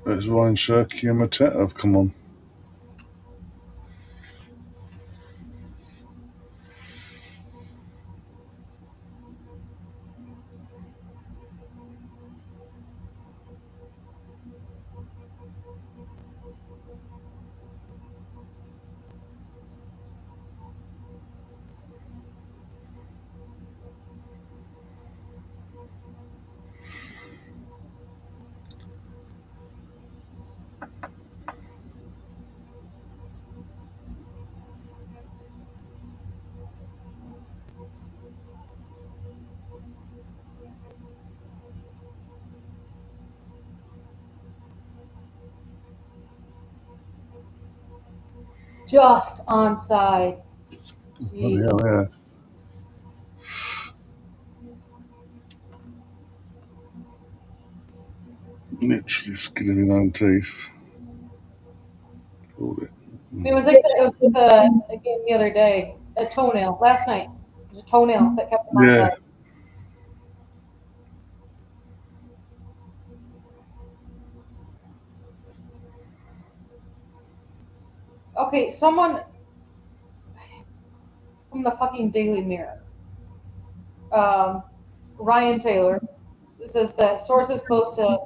It's Ryan Shirky and Mateta have come on. just onside. Bloody hell, yeah. Literally skin of your own teeth. Called it. It was like a game the other day. A toenail last night. It was a toenail that kept him Yeah. onside. Okay, someone from the fucking Daily Mirror, um, Ryan Taylor, says that sources close to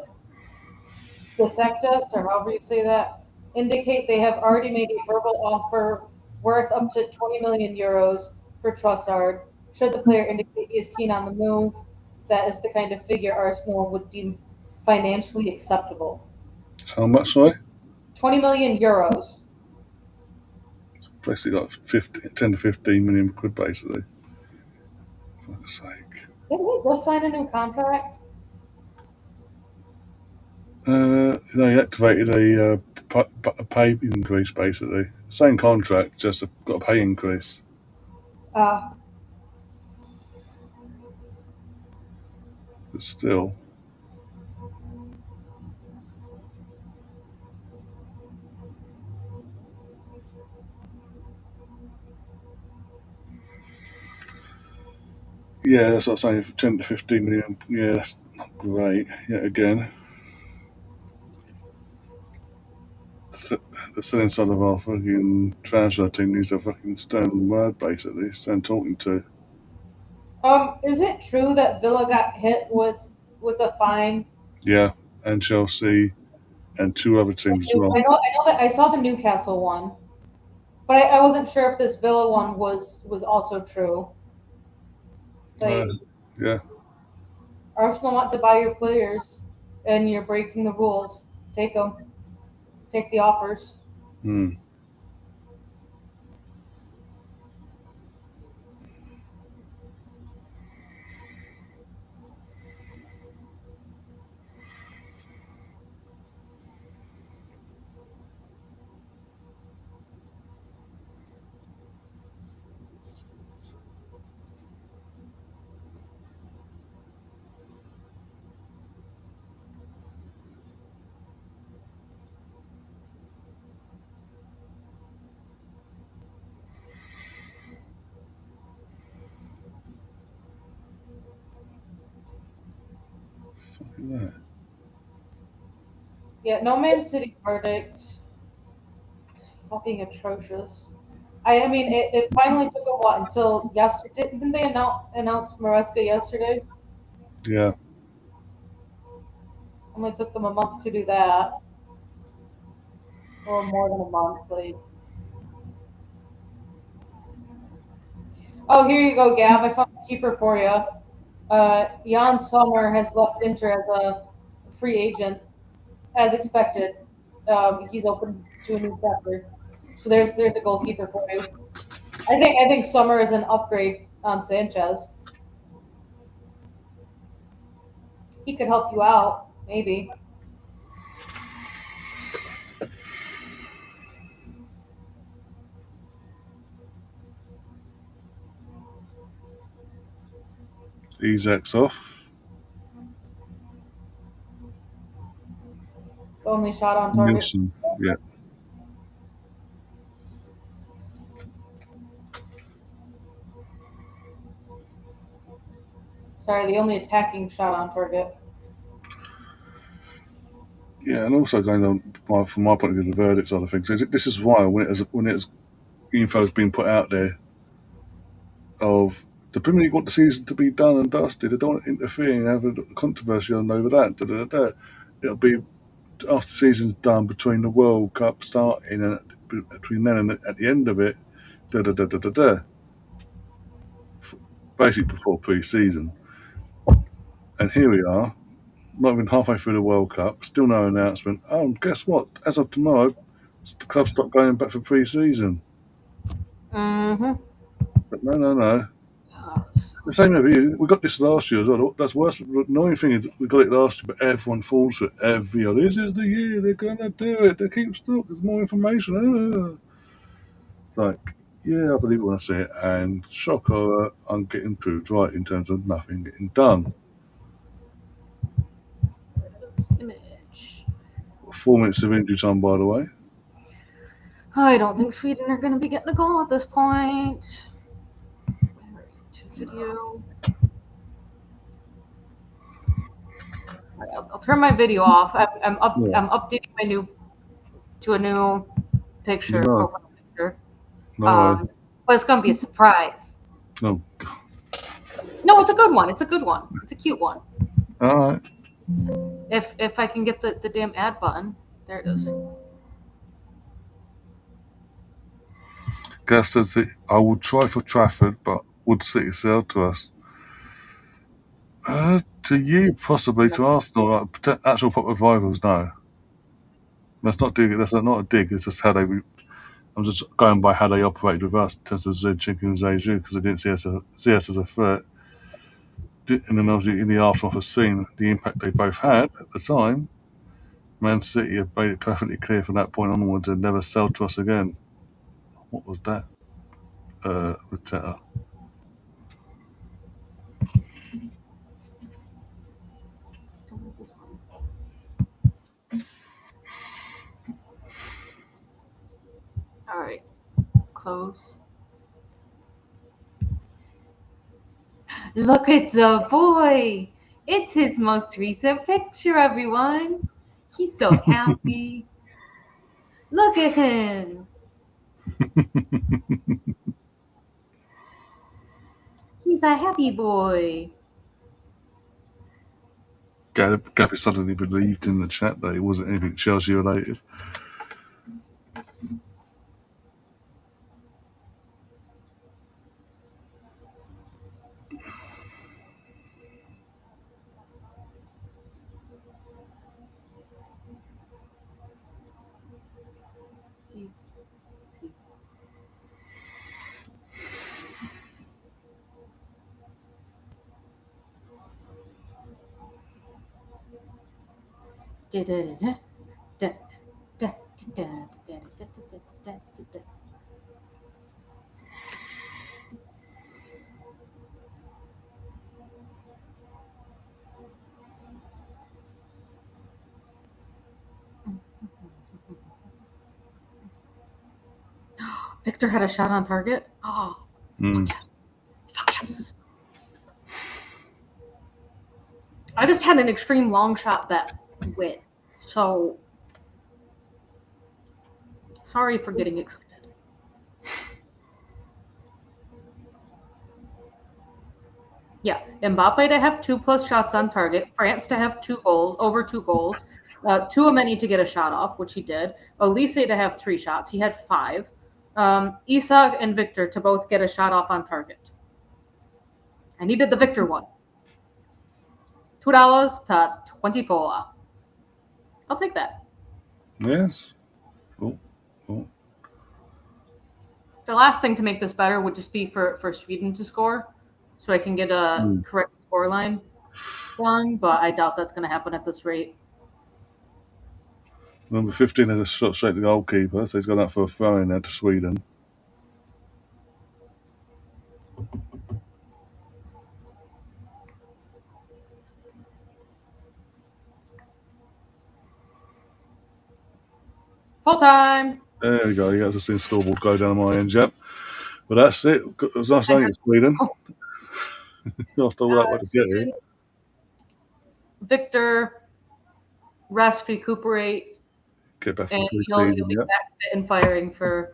the sectus, or however you say that, indicate they have already made a verbal offer worth up to 20 million euros for Trossard. Should the player indicate he is keen on the move, that is the kind of figure Arsenal would deem financially acceptable. How much, sorry? 20 million euros. Basically got 10 to 15 million quid, basically. For fuck's sake. Didn't we just sign a new contract? He activated a pay increase, basically. Same contract, just got a pay increase. Uh, But still. Yeah, that's what I'm saying. For 10 to 15 million. Yeah, that's not great. Yet again. The selling side of our fucking transfer team needs a fucking stern word, basically. Stern talking to. is it true that Villa got hit with a fine? Yeah, and Chelsea and two other teams as well. I know that I saw the Newcastle one, but I wasn't sure if this Villa one was also true. Uh, Like yeah. Arsenal want to buy your players, and you're breaking the rules. Take them. Take the offers. Hmm. Fucking that. Yeah, no Man City verdict. Fucking atrocious. I mean, it finally took them what until yesterday? Didn't they announce Maresca yesterday? Yeah. Only took them a month to do that, or more than a month. Like, oh, here you go, Gav. I found a keeper for you. Jan Sommer has left Inter as a free agent, as expected. He's open to a new chapter. So there's a goalkeeper for you. I think Sommer is an upgrade on Sanchez. He could help you out, maybe. Isak's off. Only shot on target. Nielsen. Yeah. Sorry, the only attacking shot on target. Yeah, and also going on from my point of view, the verdict side of things. This is why when info's been put out there of the Premier League want the season to be done and dusted. They don't want to interfere and have a controversy on over that. Da, da, da, da. It'll be after the season's done between the World Cup starting and between then and at the end of it. Da, da, da, da, da, da. Basically before pre-season. And here we are, not even halfway through the World Cup, still no announcement. Oh, and guess what? As of tomorrow, the club stopped going back for pre-season. Mm-hmm. But no. The same with you. We got this last year as well. That's worse. The annoying thing is we got it last year, but everyone falls for it every year. This is the year they're going to do it. They keep stuck. There's more information. It's like, yeah, I believe it when I see it, and shock horror, I'm getting proved right in terms of nothing getting done. Image. 4 minutes of injury time, by the way. I don't think Sweden are going to be getting a goal at this point. Video. I'll turn my video off. Yeah, I'm updating my new to a new picture, no, profile picture. no Um, worries. but it's going to be a surprise. No, No, it's a good one. It's a good one. It's a cute one. all right. If I can get the damn ad button, there it is. Gas says I will try for Trafford, but would City sell to us? To you, possibly. To Arsenal, like, actual proper rivals, no. That's not dig. That's not a dig. It's just how they. I'm just going by how they operated with us in terms of Zinchenko and Zayju because they didn't see us as a threat. And then obviously in the aftermath of seeing the impact they both had at the time, Man City have made it perfectly clear from that point onwards they'd never sell to us again. What was that? Reteta. All right, close. Look at the boy. It's his most recent picture, everyone. He's so happy. Look at him. He's a happy boy. Gabby suddenly believed in the chat that it wasn't anything Chelsea related. Victor had a shot on target. Oh, Mm. fuck yes. I just had an extreme long shot that went. So sorry for getting excited. Yeah, Mbappe to have 2+ shots on target. France to have over 2 goals. Tchouaméni to get a shot off, which he did. Olise to have 3 shots. He had 5. Isak and Victor to both get a shot off on target. I needed the Victor one. $2 to 24. I'll take that. Yes. Oh, oh. The last thing to make this better would just be for Sweden to score, so I can get a correct scoreline one. But I doubt that's going to happen at this rate. Number 15 has a shot straight to the goalkeeper, so he's gone out for a throw in there to Sweden. Full time. There we go. You guys have seen the scoreboard go down on my end, yep. But that's it. It was nice knowing you, Sweden. After all that, way to get here. Victor, rest, recuperate, Get back for and the he'll preseason, be yep. back fit and firing for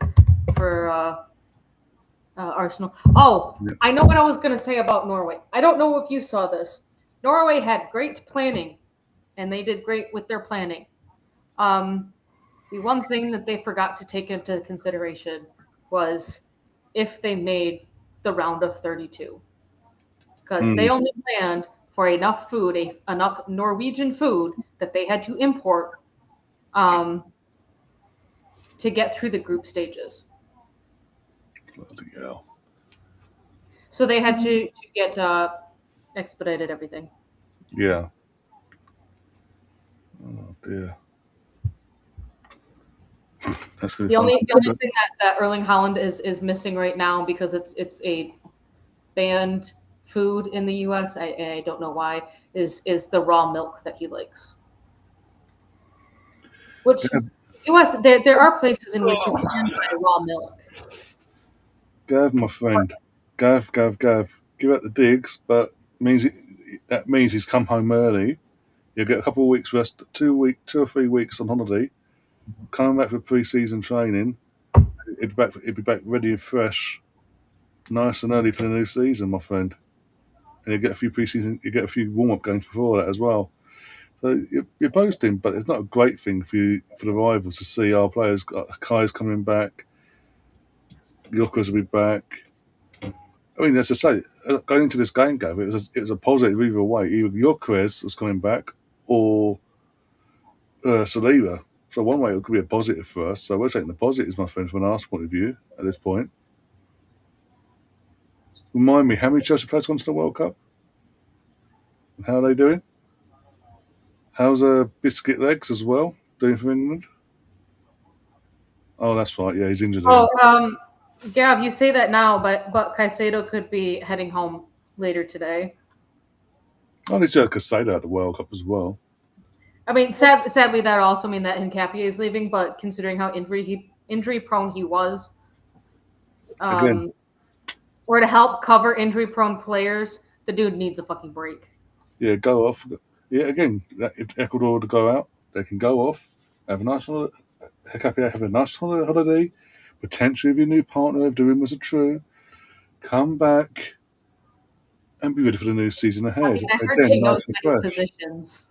Arsenal. Oh, Yeah. I know what I was going to say about Norway. I don't know if you saw this. Norway had great planning, and they did great with their planning. The one thing that they forgot to take into consideration was if they made the round of 32, because they only planned for enough food, enough Norwegian food that they had to import to get through the group stages. Bloody hell. So they had to get expedited everything. Yeah. Oh, dear. That's going to The be fun. only thing that Erling Holland is missing right now because it's a banned food in the U.S. I don't know why is the raw milk that he likes. Which Gav, U.S. there are places in which you can buy raw milk. Gav, my friend, Gav, give out the digs, but that means he's come home early. You'll get a couple of weeks rest, 2 or 3 weeks on holiday. Coming back for pre-season training, he'd be back ready and fresh, nice and early for the new season, my friend. And you get a few pre-season, you get a few warm-up games before that as well. So you're boasting, but it's not a great thing for you for the rivals to see our players. Kai's coming back, Yokas will be back. I mean, as I say, going into this game, Gav, it was a positive either way. Either Yokas was coming back or Saliba. So one way it could be a positive for us. So we're taking the positives, my friends, from an Arsenal point of view at this point. Remind me, how many Chelsea players gone to the World Cup? And how are they doing? How's Biscuit Legs as well doing for England? Oh, that's right. Yeah, he's injured again. Gav, you say that now, but Caicedo could be heading home later today. Oh, they had Casado at the World Cup as well. I mean, sadly, that also mean that Hincapié is leaving. But considering how injury prone he was, Again, or to help cover injury prone players, the dude needs a fucking break. yeah, go off. Yeah, again, if Ecuador were to go out, they can go off, have a nice holiday, have a nice holiday, potentially with your new partner if the rumours are true, come back and be ready for the new season I ahead. mean, I heard Again, she knows nice and many fresh. positions.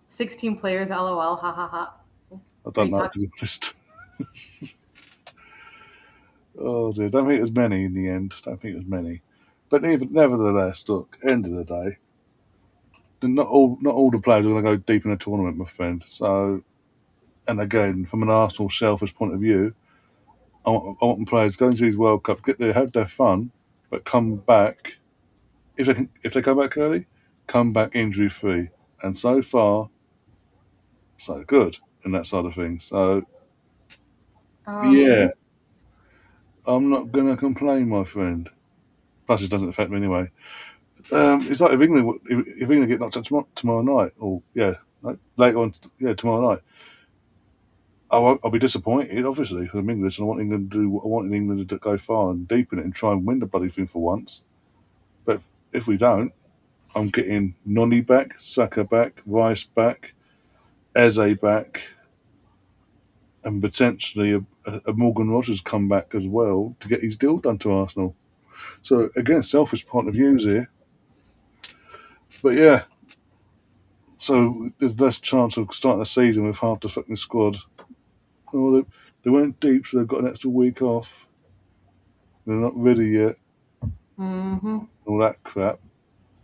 16 players, lol, ha ha ha. I don't know, to be honest. Oh dear, don't think it was many in the end. Don't think it was many. But nevertheless, look, end of the day, not all the players are going to go deep in a tournament, my friend. So, and again, from an Arsenal selfish point of view, I want players going to these World Cups, get there, have their fun, but come back. If they come back early, come back injury free. And so far, so good in that side of things. So yeah, I'm not going to complain, my friend. Plus, it doesn't affect me anyway. It's like if England get knocked out tomorrow night, or later on, tomorrow night, I'll be disappointed, obviously, because I'm English, and I want England to go far and deep in it and try and win the bloody thing for once. But if we don't, I'm getting Noni back, Saka back, Rice back, Eze back, and potentially a Morgan Rogers come back as well to get his deal done to Arsenal. So again, selfish point of views here, but yeah. So there's less chance of starting the season with half the fucking squad. Oh, they went deep, so they've got an extra week off. They're not ready yet. Mm-hmm. All that crap.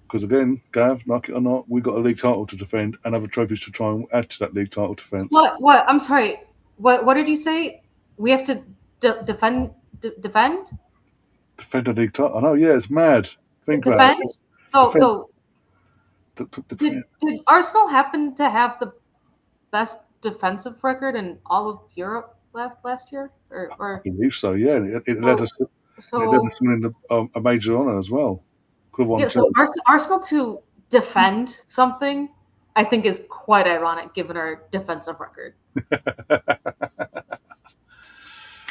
Because again, Gav, like it or not, we got a league title to defend and other trophies to try and add to that league title defence. What? I'm sorry. What did you say? We have to defend? Defend a league title. I know, yeah, it's mad. Think about it. So, Defend. did Arsenal happen to have the best defensive record in all of Europe last year? I Or believe so, yeah. It led us to winning a major honour as well. Could have won two. So Arsenal to defend something, I think, is quite ironic given our defensive record.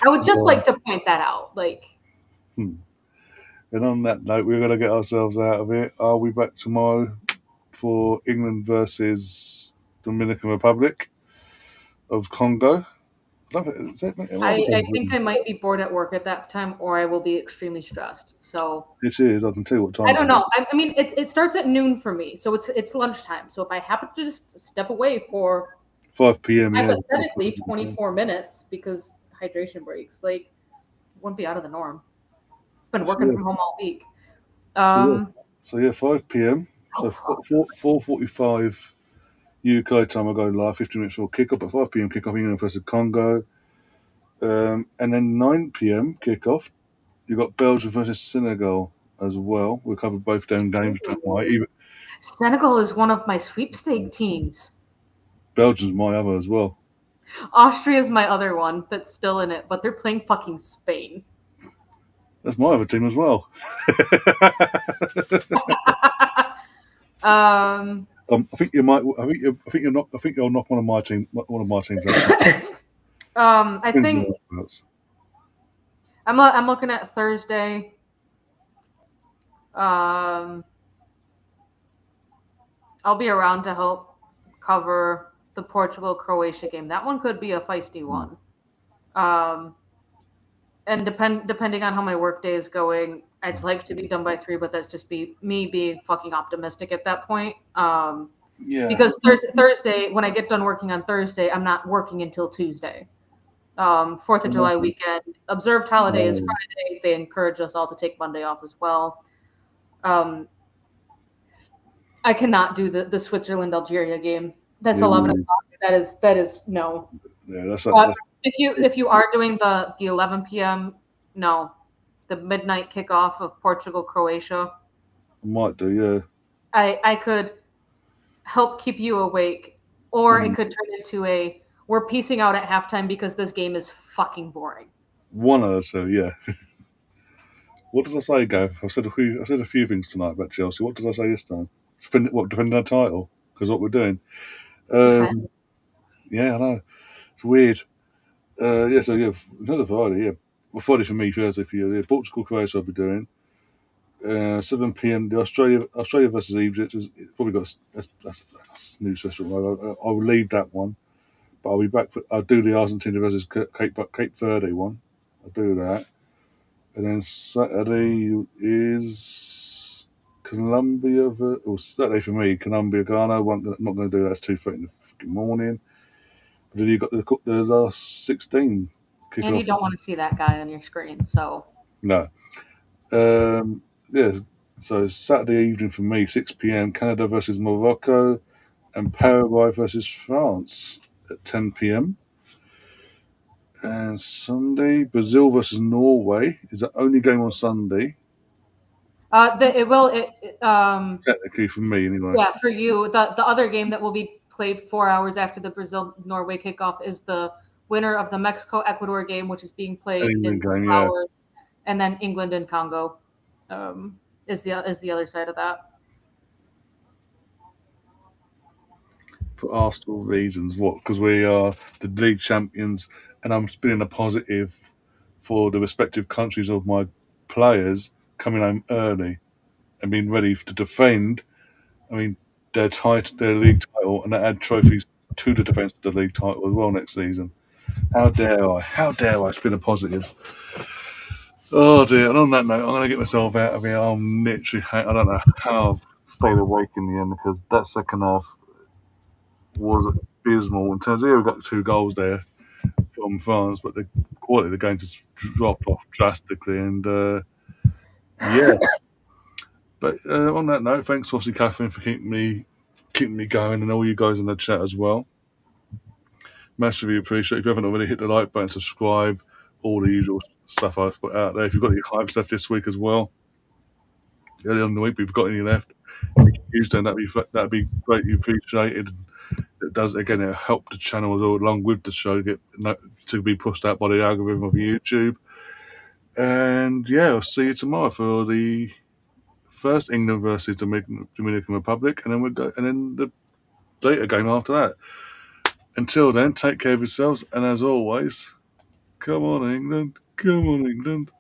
I would just like to point that out. And on that note, we're going to get ourselves out of it. Are we back tomorrow for England versus Dominican Republic of Congo? I think I might be bored at work at that time, or I will be extremely stressed. So it is. I can tell you what time. I don't know. I mean, it starts at noon for me, so it's lunchtime. So if I happen to just step away for 5 p.m. hypothetically 24 minutes because hydration breaks, wouldn't be out of the norm. I've been working from home all week. So yeah, 5 p.m. So 4:45 UK time. I go live 15 minutes before kickoff. At 5 p.m. kickoff England versus Congo, and then 9 p.m. kickoff. You've got Belgium versus Senegal as well. We'll cover both them games. Senegal is one of my sweepstake teams. Belgium's my other as well. Austria's my other one that's still in it, but they're playing fucking Spain. That's my other team as well. I think you might. I think you. I think you're not. I think you'll knock one of my teams out. I think I'm looking at Thursday. I'll be around to help cover the Portugal Croatia game. That one could be a feisty one. And depending on how my workday is going, I'd like to be done by 3, but that's just me being fucking optimistic at that point. Yeah. Because Thursday, when I get done working on Thursday, I'm not working until Tuesday. 4th of July weekend. Observed holiday is Friday. They encourage us all to take Monday off as well. I cannot do the Switzerland Algeria game. That's 11 o'clock. That is no. Yeah, that's if you are doing the 11 p.m. no, the midnight kickoff of Portugal Croatia. I might do, yeah. I could help keep you awake, or it could turn into we're piecing out at halftime because this game is fucking boring. One of the two, yeah. What did I say, Gav? I said a few things tonight about Chelsea. What did I say this time? Defending our title? Because what we're doing. Yeah, I know. It's weird. Another Friday, yeah. Well, Friday for me, Thursday for you. Yeah. Portugal, Croatia I'll be doing. 7 p.m. The Australia versus Egypt is probably got that's new session. I will leave that one, but I'll be back. I'll do the Argentina versus Cape Verde one. I'll do that, and then Saturday is Colombia. Or Saturday for me, Colombia, Ghana. I'm not going to do that. It's 2:30 in the fucking morning. But then you got the last 16. And you don't want to see that guy on your screen, so no. Yeah, so Saturday evening for me, 6 p.m. Canada versus Morocco, and Paraguay versus France at 10 p.m. And Sunday, Brazil versus Norway is the only game on Sunday. Technically for me, anyway. Yeah, for you. The other game that will be played 4 hours after the Brazil Norway kickoff is the winner of the Mexico Ecuador game, which is being played in 4 hours, and then England and Congo is the other side of that. For Arsenal reasons, what? Because we are the league champions, and I'm spinning a positive for the respective countries of my players coming home early and being ready to defend. I mean, their league title, and they add trophies to the defence of the league title as well next season. How dare I? How dare I spin a positive? Oh dear! And on that note, I'm going to get myself out of here. I'm literally, I don't know how I've stayed awake in the end because that second half was abysmal. In terms of, we got 2 goals there from France, but the quality of the game just dropped off drastically. And yeah, but on that note, thanks obviously Catherine for keeping me going, and all you guys in the chat as well. Massively appreciate it. If you haven't already, hit the like button, subscribe, all the usual stuff I've put out there. If you've got any hype stuff this week as well, early on in the week, if you've got any left, if you can use them, that'd be greatly appreciated. It does, again, it'll help the channel along with the show get to be pushed out by the algorithm of YouTube. And yeah, I'll see you tomorrow for the first England versus Dominican Republic, and then the later game after that. Until then, take care of yourselves, and as always, come on England, come on England.